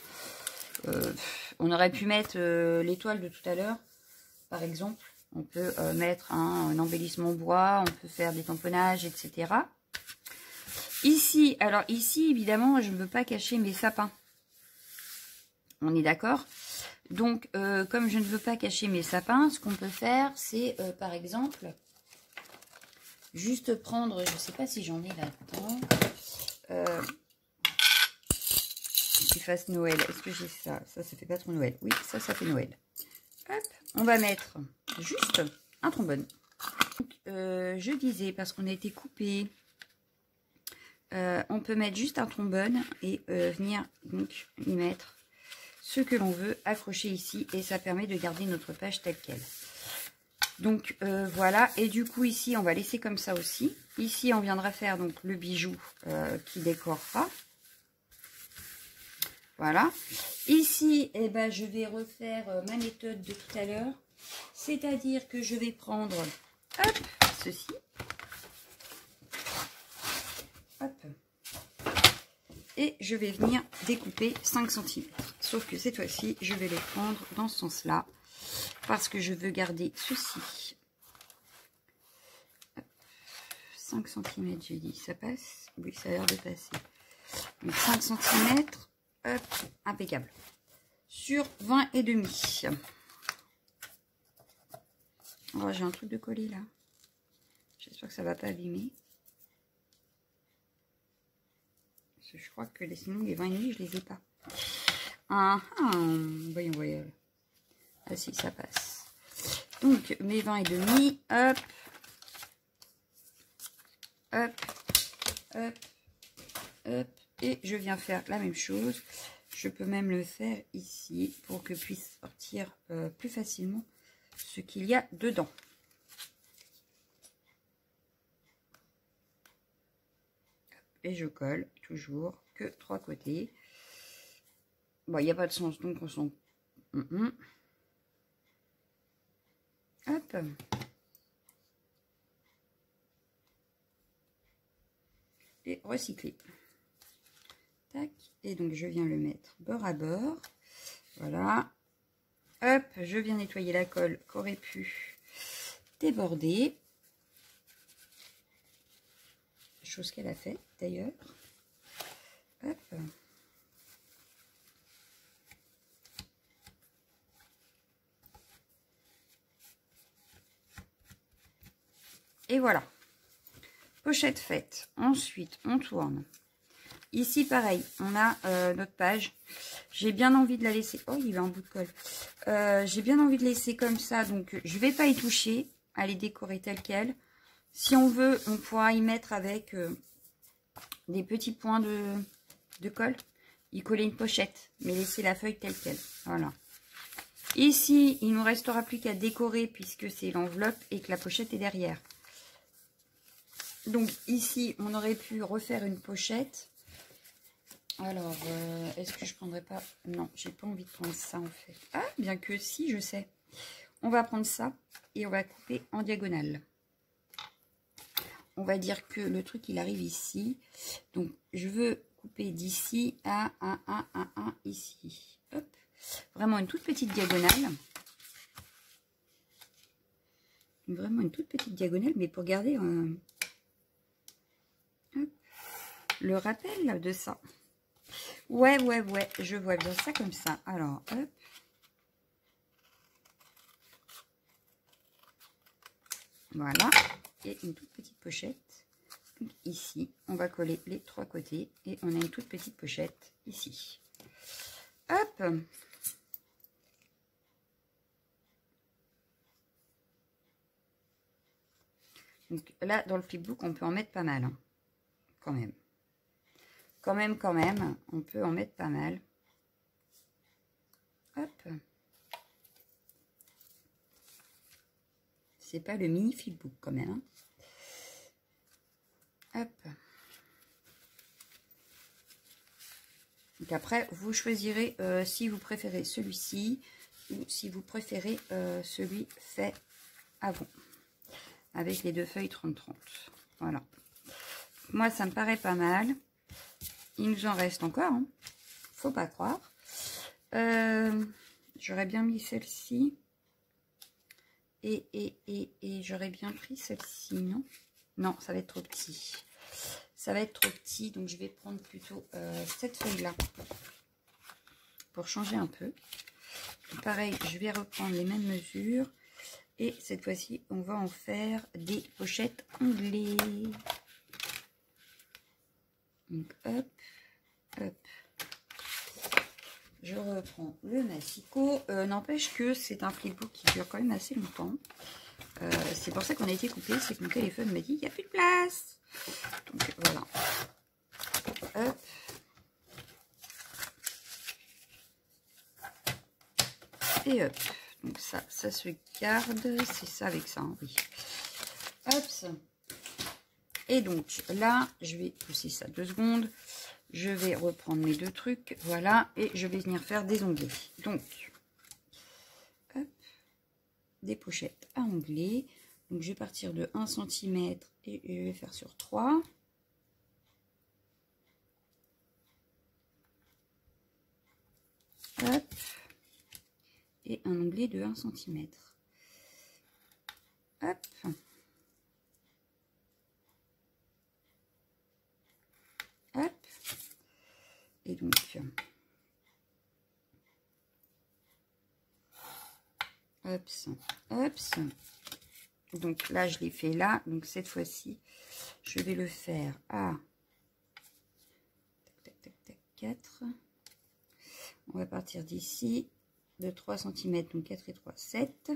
On aurait pu mettre l'étoile de tout à l'heure, par exemple. On peut mettre un embellissement bois, on peut faire des tamponnages, etc. Ici, alors ici, évidemment, je ne veux pas cacher mes sapins. On est d'accord? Donc, comme je ne veux pas cacher mes sapins, ce qu'on peut faire, c'est, par exemple, juste prendre, je ne sais pas si j'en ai là-dedans, qui fasse Noël. Est-ce que j'ai ça? Ça fait pas trop Noël. Oui, ça fait Noël. Hop, on va mettre juste un trombone. Donc, je disais, parce qu'on a été coupé, on peut mettre juste un trombone et venir donc y mettre ce que l'on veut accrocher ici, et ça permet de garder notre page telle qu'elle. Donc voilà, et du coup ici on va laisser comme ça aussi. Ici on viendra faire donc le bijou qui décorera. Voilà. Ici, eh ben, je vais refaire ma méthode de tout à l'heure, c'est-à-dire que je vais prendre hop, ceci. Hop. Et je vais venir découper 5 cm. Sauf que cette fois-ci, je vais les prendre dans ce sens-là. Parce que je veux garder ceci. 5 cm, j'ai dit. Ça passe? Oui, ça a l'air de passer. Donc 5 cm. Hop, impeccable. Sur 20 et demi. Oh, j'ai un truc de coller là. J'espère que ça va pas abîmer. Je crois que sinon les 20 et demi, je les ai pas. Voyons, voyons. Ah si, ça passe. Donc, mes 20 et demi, hop. Hop. Hop. Hop. Et je viens faire la même chose. Je peux même le faire ici pour que puisse sortir plus facilement ce qu'il y a dedans. Et je colle toujours que 3 côtés. Bon, il n'y a pas de sens, donc on s'en... Hop. Et recycler. Tac. Et donc, je viens le mettre bord à bord. Voilà. Hop, je viens nettoyer la colle qu'aurait pu déborder. Chose qu'elle a fait, d'ailleurs. Hop. Et voilà. Pochette faite. Ensuite, on tourne. Ici, pareil, on a notre page. J'ai bien envie de la laisser... Oh, il y a un bout de colle. J'ai bien envie de laisser comme ça, donc je ne vais pas y toucher, à les décorer telles quelles. Si on veut, on pourra y mettre avec des petits points de colle. Y coller une pochette, mais laisser la feuille telle quelle. Voilà. Ici, il ne nous restera plus qu'à décorer puisque c'est l'enveloppe et que la pochette est derrière. Donc ici, on aurait pu refaire une pochette. Alors, est-ce que je prendrais pas... Non, j'ai pas envie de prendre ça en fait. Ah, bien que si, je sais. On va prendre ça et on va couper en diagonale. On va dire que le truc, il arrive ici. Donc, je veux couper d'ici à 1, ici. Hop. Vraiment une toute petite diagonale. Vraiment une toute petite diagonale, mais pour garder le rappel de ça. Ouais, je vois bien ça comme ça. Alors, hop. Voilà. Et une toute petite pochette. Donc, ici, on va coller les 3 côtés. Et on a une toute petite pochette ici. Hop. Donc là, dans le flipbook, on peut en mettre pas mal. Hein. Quand même. Quand même, on peut en mettre pas mal. Hop. C'est pas le mini flipbook quand même. Hein. Hop. Donc Donc après, vous choisirez si vous préférez celui-ci ou si vous préférez celui fait avant, avec les deux feuilles 30-30. Voilà. Moi, ça me paraît pas mal. Il nous en reste encore, hein. Faut pas croire. J'aurais bien mis celle-ci. Et j'aurais bien pris celle-ci, non? Non, ça va être trop petit. Ça va être trop petit, donc je vais prendre plutôt cette feuille-là pour changer un peu. Pareil, je vais reprendre les mêmes mesures. Et cette fois-ci, on va en faire des pochettes anglais. Donc, hop, hop. Je reprends le massicot. N'empêche que c'est un flipbook qui dure quand même assez longtemps. C'est pour ça qu'on a été coupé. C'est que mon téléphone m'a dit il n'y a plus de place. Donc, voilà. Hop. Et hop. Donc ça se garde. C'est ça avec ça, hein, oui. Hop. Et donc là, je vais pousser ça 2 secondes. Je vais reprendre mes 2 trucs. Voilà. Et je vais venir faire des onglets. Donc, hop. Des pochettes à onglets. Donc je vais partir de 1 cm et je vais faire sur 3. Hop. Et un onglet de 1 cm. Hop. Hop. Et donc, hop, hop. Donc là, je l'ai fait là. Donc cette fois-ci, je vais le faire à 4. On va partir d'ici de 3 cm. Donc 4 et 3, 7.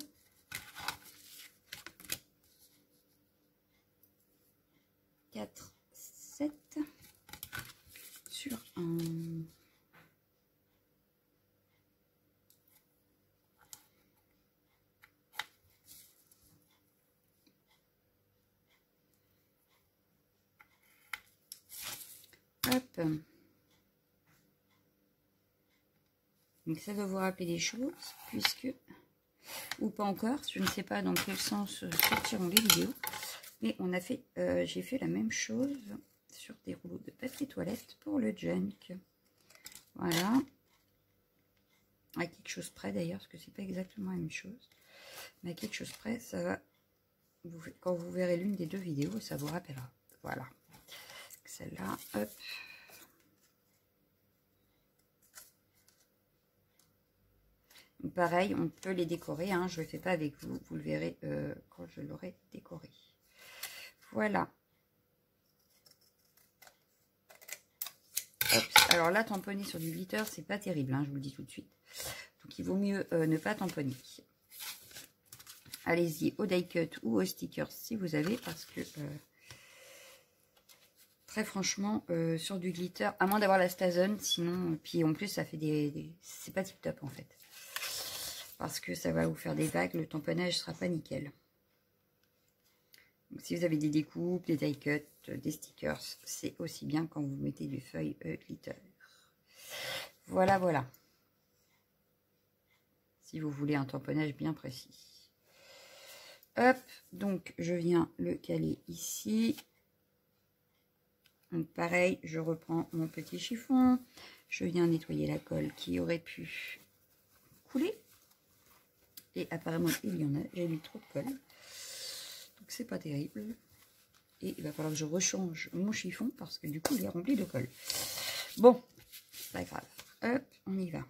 Sur un. Hop. Donc ça va vous rappeler des choses, puisque, ou pas encore, je ne sais pas dans quel sens sortiront les vidéos, mais on a fait, j'ai fait la même chose sur des rouleaux de papier toilette pour le junk. Voilà. À quelque chose près d'ailleurs, parce que c'est pas exactement la même chose. Mais à quelque chose près, ça va, quand vous verrez l'une des 2 vidéos, ça vous rappellera. Voilà. Celle-là, hop. Pareil, on peut les décorer, hein. Je ne le fais pas avec vous, vous le verrez quand je l'aurai décoré. Voilà. Hop. Alors là, tamponner sur du glitter, c'est pas terrible, hein, je vous le dis tout de suite. Donc il vaut mieux ne pas tamponner. Allez-y au die cut ou au sticker si vous avez, parce que très franchement, sur du glitter, à moins d'avoir la Stazone, sinon, puis en plus ça fait c'est pas tip top en fait. Parce que ça va vous faire des vagues, le tamponnage sera pas nickel. Donc, si vous avez des découpes, des die cuts, des stickers, c'est aussi bien quand vous mettez du feuille glitter. Voilà, voilà. Si vous voulez un tamponnage bien précis. Hop, donc je viens le caler ici. Donc pareil, je reprends mon petit chiffon. Je viens nettoyer la colle qui aurait pu couler. Et apparemment, il y en a. J'ai mis trop de colle. Donc, c'est pas terrible. Et il va falloir que je rechange mon chiffon parce que du coup, il est rempli de colle. Bon, pas grave. Hop, on y va.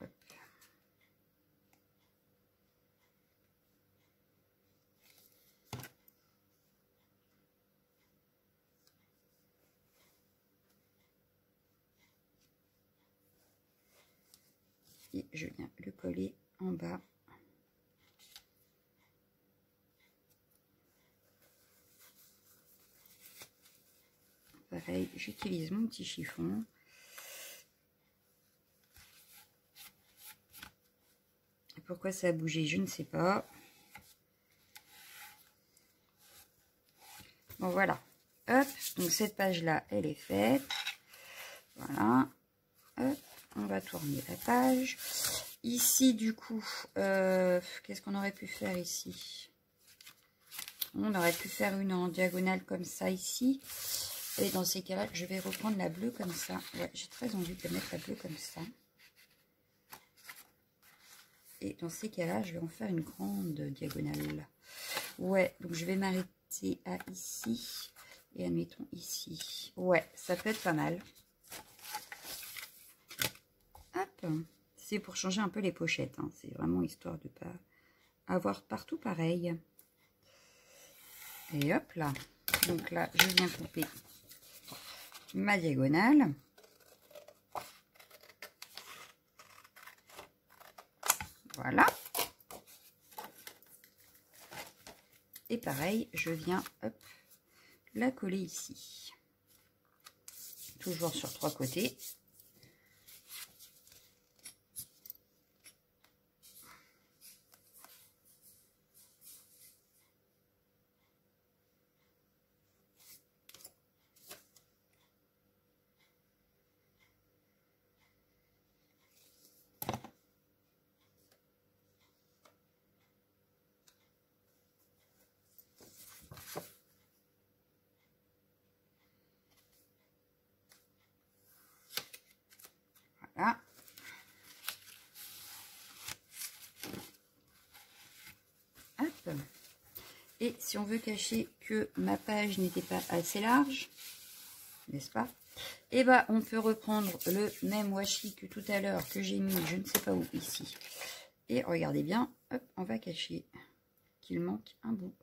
Hop. Et je viens le coller en bas. Pareil, j'utilise mon petit chiffon. Pourquoi ça a bougé, je ne sais pas. Bon, voilà. Hop, donc cette page-là, elle est faite. Voilà. Hop, on va tourner la page. Ici, du coup, qu'est-ce qu'on aurait pu faire ici? On aurait pu faire une en diagonale comme ça ici. Et dans ces cas-là, je vais reprendre la bleue comme ça. Ouais, j'ai très envie de mettre la bleue comme ça. Et dans ces cas-là, je vais en faire une grande diagonale. Ouais, donc je vais m'arrêter à ici. Et admettons ici. Ouais, ça peut être pas mal. Hop. C'est pour changer un peu les pochettes. Hein. C'est vraiment histoire de pas avoir partout pareil. Et hop là. Donc là, je viens couper ma diagonale. Voilà. Et pareil, je viens hop, la coller ici. Toujours sur 3 côtés. Voilà. Hop. Et si on veut cacher que ma page n'était pas assez large, n'est-ce pas? Et bah on peut reprendre le même washi que tout à l'heure que j'ai mis, je ne sais pas où, ici. Et regardez bien, hop, on va cacher qu'il manque un bout.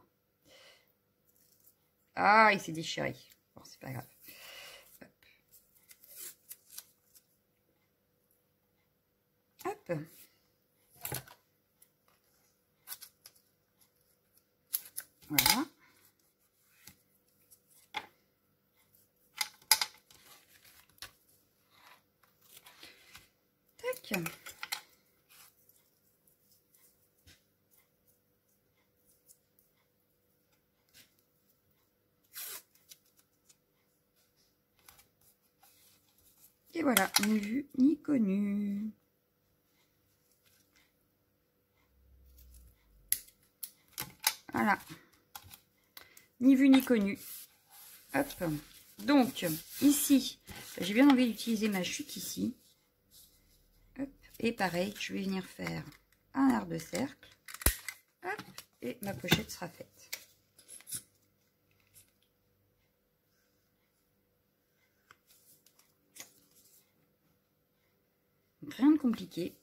Ah, il s'est déchiré. Bon, c'est pas grave. Hop. Hop. Voilà. Tac. Et voilà, ni vu ni connu. Voilà. Ni vu ni connu. Hop. Donc, ici, j'ai bien envie d'utiliser ma chute ici. Hop. Et pareil, je vais venir faire un arc de cercle. Hop. Et ma pochette sera faite. Donc, rien de compliqué.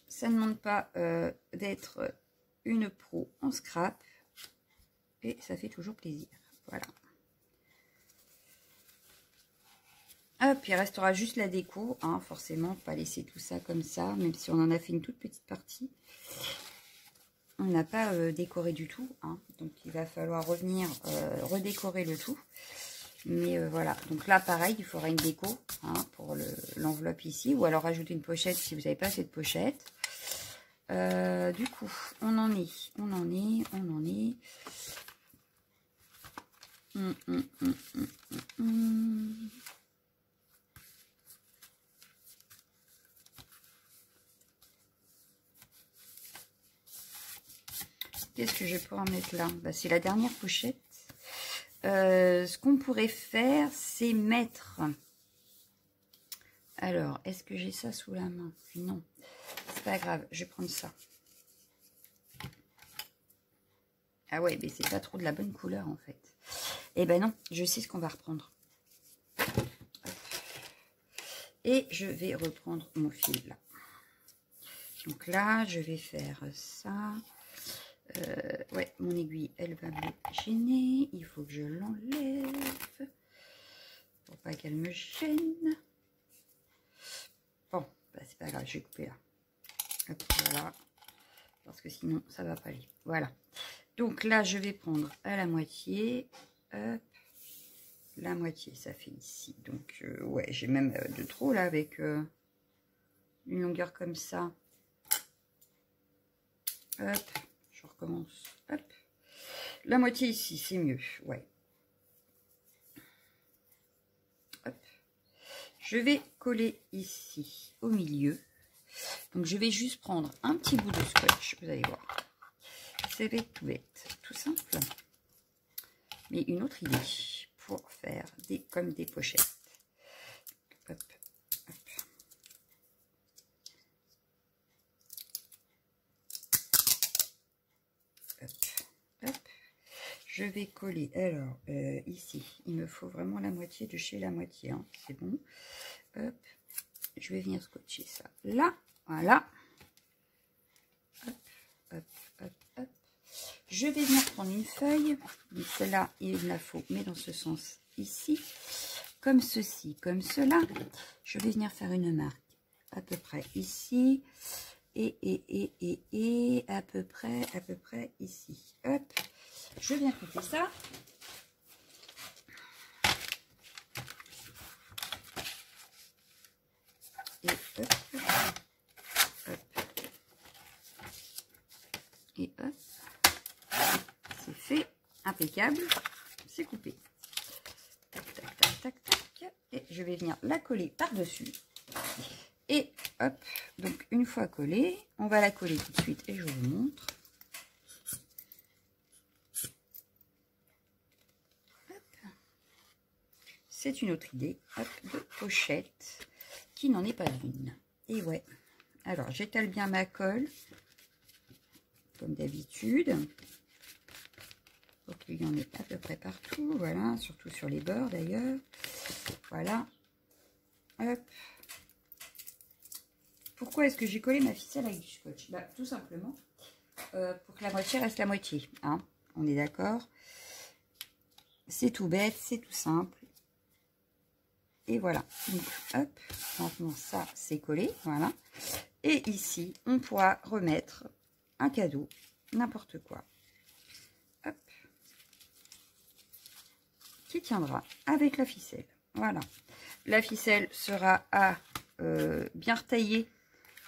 Ça ne demande pas d'être une pro en scrap. Et ça fait toujours plaisir. Voilà. Hop, il restera juste la déco. Hein, forcément, pas laisser tout ça comme ça. Même si on en a fait une toute petite partie. On n'a pas décoré du tout. Hein, donc, il va falloir revenir redécorer le tout. Mais voilà. Donc là, pareil, il faudra une déco hein, pour l'enveloppe ici. Ou alors ajouter une pochette si vous n'avez pas cette pochette. Du coup, on en est. Qu'est-ce que je vais pouvoir mettre là? Bah, c'est la dernière pochette. Ce qu'on pourrait faire, c'est mettre... Alors, est-ce que j'ai ça sous la main? Non, c'est pas grave, je vais prendre ça. Ah ouais, mais c'est pas trop de la bonne couleur en fait. Eh ben non, je sais ce qu'on va reprendre. Et je vais reprendre mon fil là. Donc là, je vais faire ça. Ouais, mon aiguille, elle va me gêner. Il faut que je l'enlève. Pour pas qu'elle me gêne. Bon, bah, c'est pas grave, je vais couper là. Hop, voilà. Parce que sinon, ça va pas aller. Voilà. Donc là, je vais prendre à la moitié. Hop. La moitié, ça fait ici. Donc, ouais, j'ai même de trop là avec... une longueur comme ça. Hop, je recommence. Hop. La moitié ici, c'est mieux, ouais. Hop. Je vais coller ici, au milieu. Donc, je vais juste prendre un petit bout de scotch, vous allez voir. C'est tout bête, tout simple. Mais une autre idée pour faire comme des pochettes. Hop, hop. Hop, hop. Je vais coller. Alors, ici, il me faut vraiment la moitié de chez la moitié. Hein. C'est bon. Hop. Je vais venir scotcher ça là. Voilà. Hop, hop, hop, hop. Je vais venir prendre une feuille. Celle-là, il me la faut, mais dans ce sens ici. Comme ceci, comme cela. Je vais venir faire une marque à peu près ici. Et à peu près ici. Hop. Je viens couper ça. Et hop. Hop. Et hop. C'est fait. Impeccable. C'est coupé. Tac, tac, tac, tac, tac. Et je vais venir la coller par-dessus. Et hop. Donc, une fois collée, on va la coller tout de suite et je vous montre. C'est une autre idée de pochette qui n'en est pas une. Et ouais. Alors, j'étale bien ma colle, comme d'habitude. Pour qu'il y en ait à peu près partout. Voilà, surtout sur les bords d'ailleurs. Voilà. Hop. Pourquoi est-ce que j'ai collé ma ficelle avec du scotch? Bah, tout simplement pour que la moitié reste la moitié. Hein, on est d'accord? C'est tout bête, c'est tout simple. Et voilà, donc hop, maintenant ça c'est collé, voilà. Et ici, on pourra remettre un cadeau, n'importe quoi. Hop. Qui tiendra avec la ficelle, voilà. La ficelle sera à bien retailler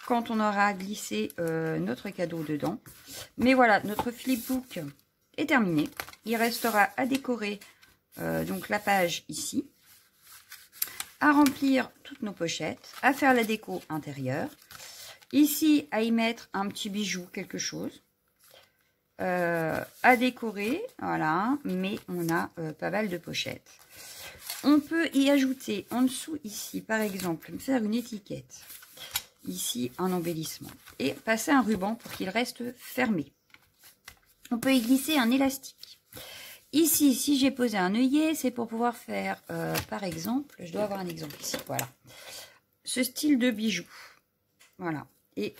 quand on aura glissé notre cadeau dedans. Mais voilà, notre flipbook est terminé. Il restera à décorer donc la page ici. À remplir toutes nos pochettes, à faire la déco intérieure. Ici, à y mettre un petit bijou, quelque chose. À décorer, voilà, mais on a pas mal de pochettes. On peut y ajouter en dessous, ici, par exemple, faire une étiquette. Ici, un embellissement. Et passer un ruban pour qu'il reste fermé. On peut y glisser un élastique. Ici, si j'ai posé un œillet, c'est pour pouvoir faire, par exemple, je dois avoir un exemple ici, voilà. Ce style de bijou, voilà. Et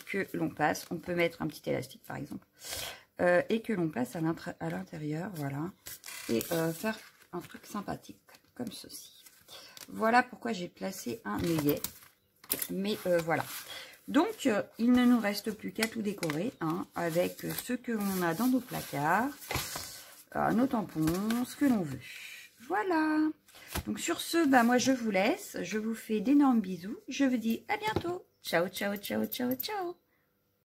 que l'on passe, on peut mettre un petit élastique, par exemple. Et que l'on passe à l'intérieur, voilà. Et faire un truc sympathique, comme ceci. Voilà pourquoi j'ai placé un œillet. Mais voilà. Donc, il ne nous reste plus qu'à tout décorer, hein, avec ce que l'on a dans nos placards. Nos tampons, ce que l'on veut. Voilà. Donc sur ce, bah moi je vous laisse. Je vous fais d'énormes bisous. Je vous dis à bientôt. Ciao, ciao, ciao, ciao, ciao.